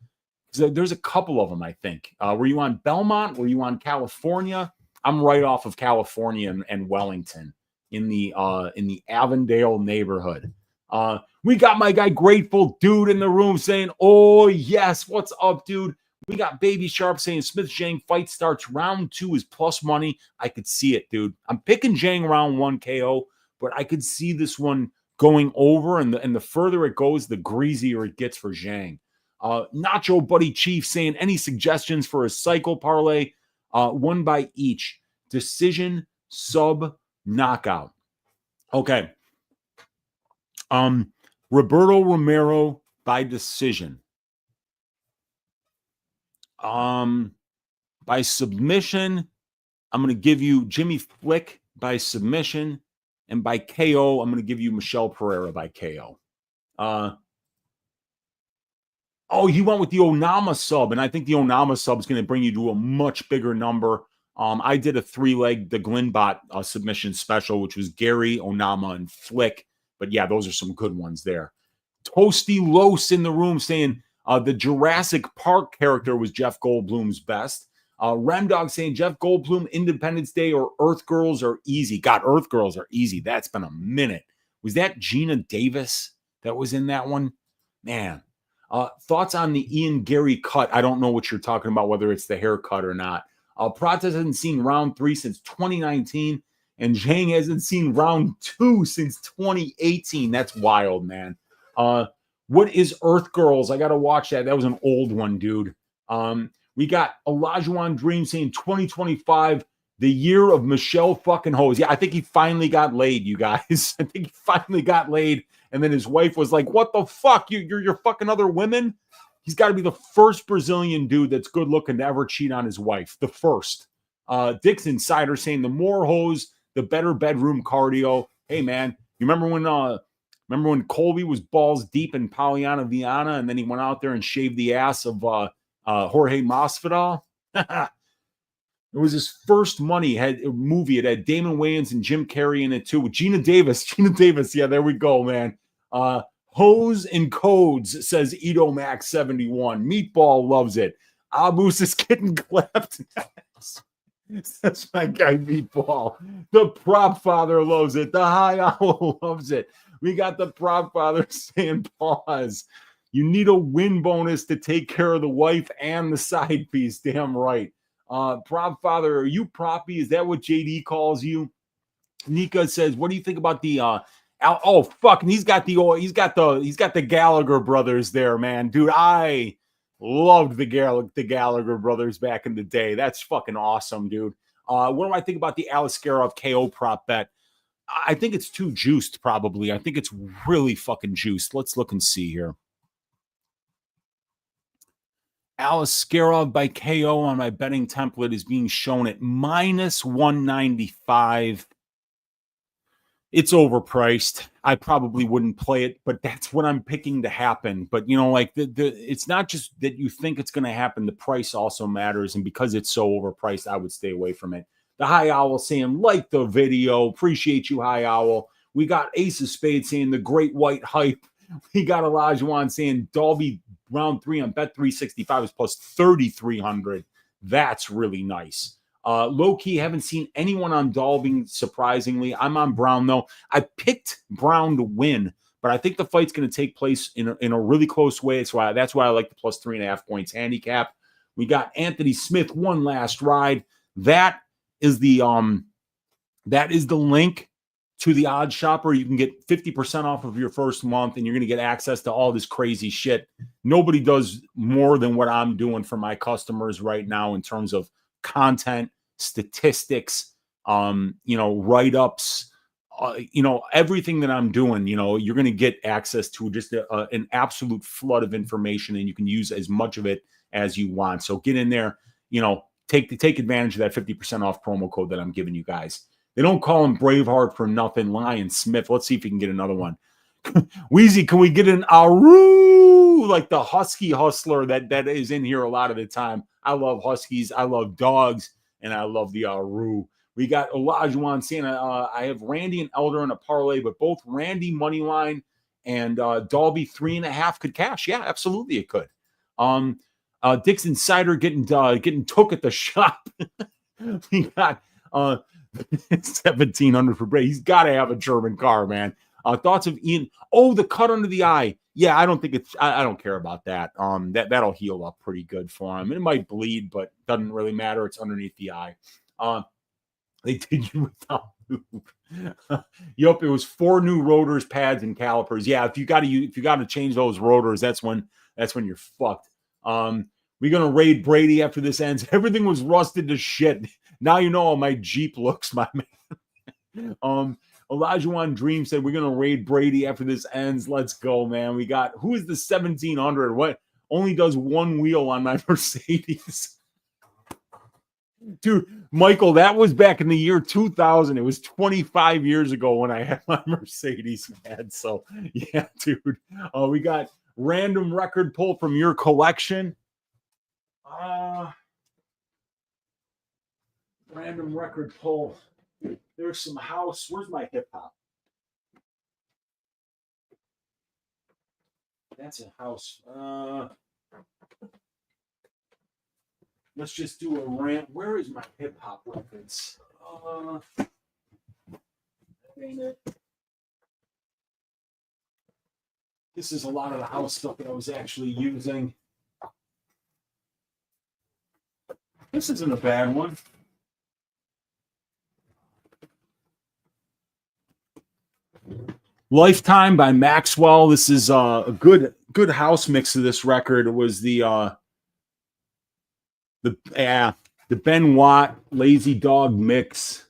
B: There's a couple of them, I think. Were you on Belmont? Were you on California? I'm right off of California and Wellington in the Avondale neighborhood. We got my guy Grateful Dude in the room saying, oh, yes, what's up, dude? We got Baby Sharp saying Smith Zhang fight starts round 2 is plus money. I could see it, dude. I'm picking Zhang round 1 KO, but I could see this one going over, and the further it goes, the greasier it gets for Zhang. Nacho Buddy Chief saying, any suggestions for a cycle parlay? One by each. Decision, sub, knockout. Okay. Roberto Romero by decision. By submission, I'm going to give you Jimmy Flick by submission. And by KO, I'm going to give you Michelle Pereira by KO. Oh, he went with the Onama sub, and I think the Onama sub is going to bring you to a much bigger number. I did a 3-leg, the Glenbot submission special, which was Garry, Onama, and Flick. But yeah, those are some good ones there. Toasty Los in the room saying the Jurassic Park character was Jeff Goldblum's best. Remdog saying Jeff Goldblum, Independence Day, or Earth Girls are easy. God, Earth Girls are easy. That's been a minute. Was that Gina Davis that was in that one? Man. Thoughts on the Ian Garry cut? I don't know what you're talking about, whether it's the haircut or not. Prates hasn't seen round 3 since 2019, and Zhang hasn't seen round 2 since 2018. That's wild, man. What is Earth Girls? I got to watch that. That was an old one, dude. We got Olajuwon Dream saying 2025, the year of Michelle fucking Hose. Yeah, I think he finally got laid, you guys. I think he finally got laid. And then his wife was like, what the fuck? You're fucking other women? He's got to be the first Brazilian dude that's good looking to ever cheat on his wife. The first. Dick's Insider saying the more hoes, the better bedroom cardio. Hey, man, you remember when Colby was balls deep in Pollyanna Viana and then he went out there and shaved the ass of Jorge Masvidal? It was his first money movie. It had Damon Wayans and Jim Carrey in it too. With Gina Davis. Yeah, there we go, man. Hose and Codes says Edo Max 71. Meatball loves it. Abus is getting clapped. That's my guy, Meatball. The prop father loves it. The high owl loves it. We got the prop father saying pause. You need a win bonus to take care of the wife and the side piece. Damn right. Prop father, are you proppy? Is that what JD calls you? Nika says, what do you think about the oh fuck, and he's got the Gallagher brothers there, man. Dude, I loved the Gallagher brothers back in the day. That's fucking awesome, dude. What do I think about the Aliskerov KO prop bet? I think it's too juiced, probably. I think it's really fucking juiced. Let's look and see here. Aliskerov by KO on my betting template is being shown at minus 195. It's overpriced. I probably wouldn't play it, but that's what I'm picking to happen. But, you know, like it's not just that you think it's going to happen. The price also matters. And because it's so overpriced, I would stay away from it. The High Owl saying, like the video. Appreciate you, High Owl. We got Ace of Spades saying the great white hype. We got Olajuwon saying Dolby round 3 on Bet365 is plus 3,300. That's really nice. Low-key, haven't seen anyone on Dolby, surprisingly. I'm on Brown, though. I picked Brown to win, but I think the fight's going to take place in a really close way. So that's why I like the plus 3.5 points handicap. We got Anthony Smith, one last ride. That is the link to the Odd Shopper. You can get 50% off of your first month, and you're going to get access to all this crazy shit. Nobody does more than what I'm doing for my customers right now in terms of content, statistics, write-ups, everything that I'm doing. You're going to get access to just an absolute flood of information, and you can use as much of it as you want. So get in there, take advantage of that 50% off promo code that I'm giving you guys. They don't call him Braveheart for nothing. Lion Smith. Let's see if we can get another one. Weezy, can we get an Aru? Like the Husky hustler that is in here a lot of the time. I love Huskies. I love dogs. And I love the Aru. We got Olajuwon saying, I have Randy and Elder in a parlay, but both Randy money line and Dolby 3.5 could cash. Yeah, absolutely it could. Dick's Insider getting took at the shop. We got 1,700 for Bray. He's got to have a German car, man. Thoughts of Ian? Oh, the cut under the eye. Yeah, I don't think it's. I don't care about that. That'll heal up pretty good for him. It might bleed, but doesn't really matter. It's underneath the eye. They did you without lube. Yup, it was 4 new rotors, pads, and calipers. Yeah, if you got to change those rotors, that's when you're fucked. We're gonna raid Brady after this ends. Everything was rusted to shit. Now you know how my Jeep looks, my man. Olajuwon Dream said we're gonna raid Brady after this ends. Let's go, man. We got who is the 1,700? What only does one wheel on my Mercedes? Dude, Michael, that was back in the year 2000. It was 25 years ago when I had my Mercedes, man. So, yeah, dude. We got random record pull from your collection. Random record pull. There's some house. Where's my hip hop? That's a house. Let's just do a rant. Where is my hip hop records? Ain't it? This is a lot of the house stuff that I was actually using. This isn't a bad one. Lifetime by Maxwell. This is a good house mix of this record. It was the Ben Watt Lazy Dog mix,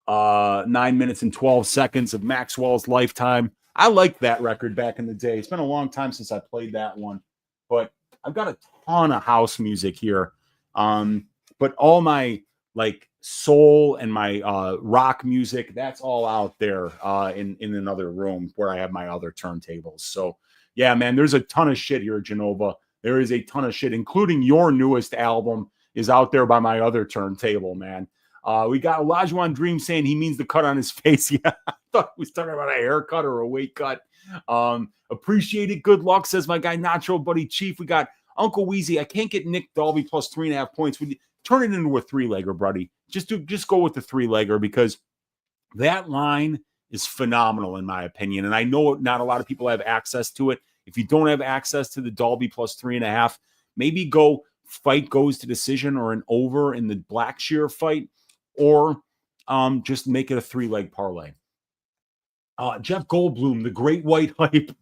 B: 9 minutes and 12 seconds of Maxwell's Lifetime. I liked that record back in the day. It's been a long time since I played that one, but I've got a ton of house music here. But all my like soul and my rock music, that's all out there in another room where I have my other turntables. So yeah, man, there's a ton of shit here, Genova. There is a ton of shit, including your newest album is out there by my other turntable, man. We got Olajuwon Dream saying he means the cut on his face. Yeah, I thought he was talking about a haircut or a weight cut. Appreciate it. Good luck, says my guy Nacho Buddy Chief. We got Uncle Weezy. I can't get Nick Dalby plus 3.5 points. We turn it into a 3-legger, buddy. Just go with the 3-legger because that line is phenomenal in my opinion. And I know not a lot of people have access to it. If you don't have access to the Dalby plus 3.5, maybe go fight goes to decision or an over in the Blackshear fight, or just make it a 3-leg parlay. Jeff Goldblum, the great white hype.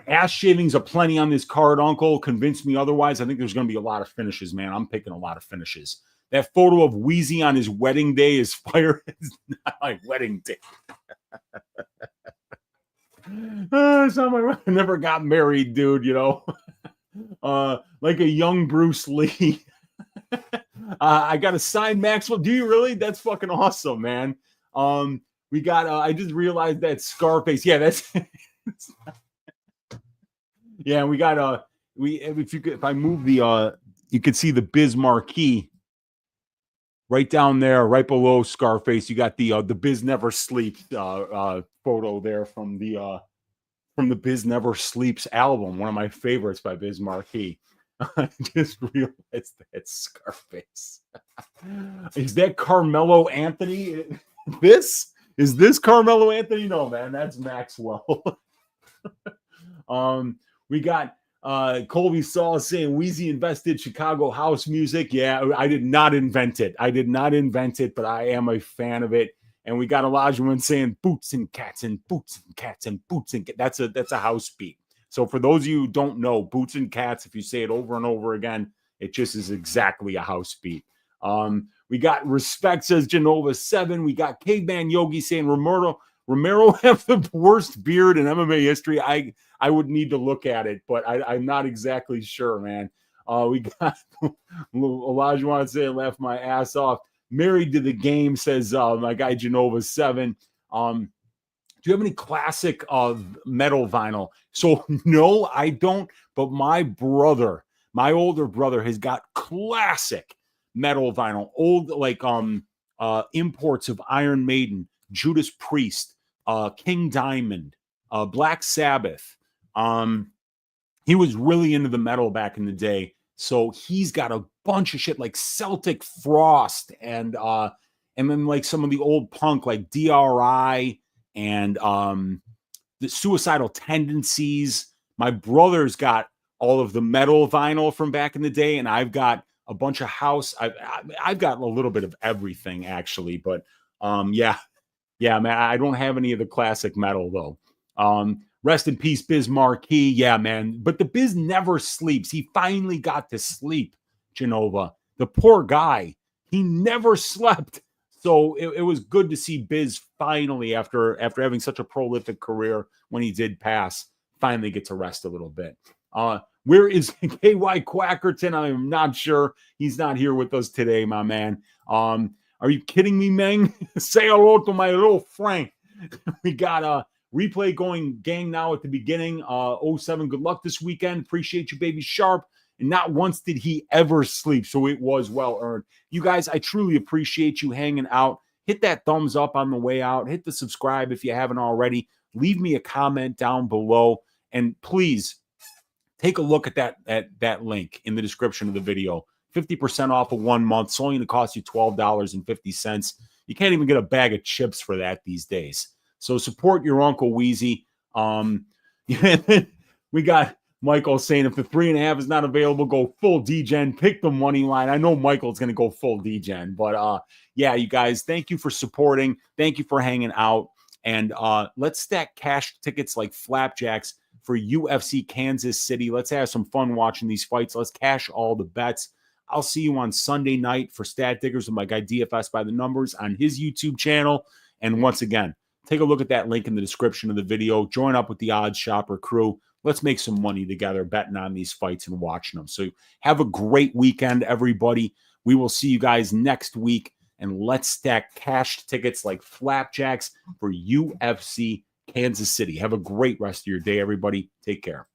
B: Ass shavings aplenty on this card, Uncle. Convince me otherwise. I think there's going to be a lot of finishes, man. I'm picking a lot of finishes. That photo of Weezy on his wedding day is fire. It's not my wedding day. It's not my. I never got married, dude. You know, like a young Bruce Lee. I got a signed Maxwell. Do you really? That's fucking awesome, man. We got. I just realized that Scarface. Yeah, that's. Yeah, we got. If I move the, you can see the Biz marquee right down there, right below Scarface. You got the Biz Never Sleeps photo there from the Biz Never Sleeps album, one of my favorites by Biz Marquee. I just realized that's Scarface. Is that Carmelo Anthony? Is this Carmelo Anthony? No, man, that's Maxwell. We got Colby Saul saying Weezy invested Chicago house music. Yeah, I did not invent it. But I am a fan of it. And we got Olajuwon saying boots and cats and boots and cats and boots and cats. That's a house beat. So for those of you who don't know, boots and cats, if you say it over and over again, it just is exactly a house beat. We got respect, says Genova 7. We got Caveman Yogi saying Romero have the worst beard in MMA history. I would need to look at it, but I'm not exactly sure, man. We got Olajuwon saying left my ass off. Married to the game, says my guy Genova 7. Do you have any classic metal vinyl? So no, I don't. But my older brother, has got classic metal vinyl, old like imports of Iron Maiden, Judas Priest, King Diamond, Black Sabbath. He was really into the metal back in the day, so he's got a bunch of shit like Celtic Frost and then like some of the old punk like DRI and the Suicidal Tendencies. My brother's got all of the metal vinyl from back in the day, and I've got a bunch of house. I've got a little bit of everything actually, but yeah, man, I don't have any of the classic metal though. Rest in peace, Biz Marquee. Yeah, man. But the Biz never sleeps. He finally got to sleep, Genova. The poor guy. He never slept. So it was good to see Biz finally, after having such a prolific career when he did pass, finally get to rest a little bit. Where is KY Quackerton? I am not sure. He's not here with us today, my man. Are you kidding me, Meng? Say hello to my little Frank. We got a replay going, gang, now at the beginning. 07, good luck this weekend. Appreciate you, baby Sharp. And not once did he ever sleep, so it was well earned. You guys, I truly appreciate you hanging out. Hit that thumbs up on the way out. Hit the subscribe if you haven't already. Leave me a comment down below. And please take a look at that link in the description of the video. 50% off of 1 month. It's only going to cost you $12.50. You can't even get a bag of chips for that these days. So support your Uncle Weezy. We got Michael saying if the 3.5 is not available, go full DGen. Pick the money line. I know Michael's going to go full DGen. But yeah, you guys, thank you for supporting. Thank you for hanging out. And let's stack cash tickets like flapjacks for UFC Kansas City. Let's have some fun watching these fights. Let's cash all the bets. I'll see you on Sunday night for Stat Diggers with my guy DFS by the Numbers on his YouTube channel. And once again, take a look at that link in the description of the video. Join up with the Odds Shopper crew. Let's make some money together betting on these fights and watching them. So have a great weekend, everybody. We will see you guys next week. And let's stack cash tickets like flapjacks for UFC Kansas City. Have a great rest of your day, everybody. Take care.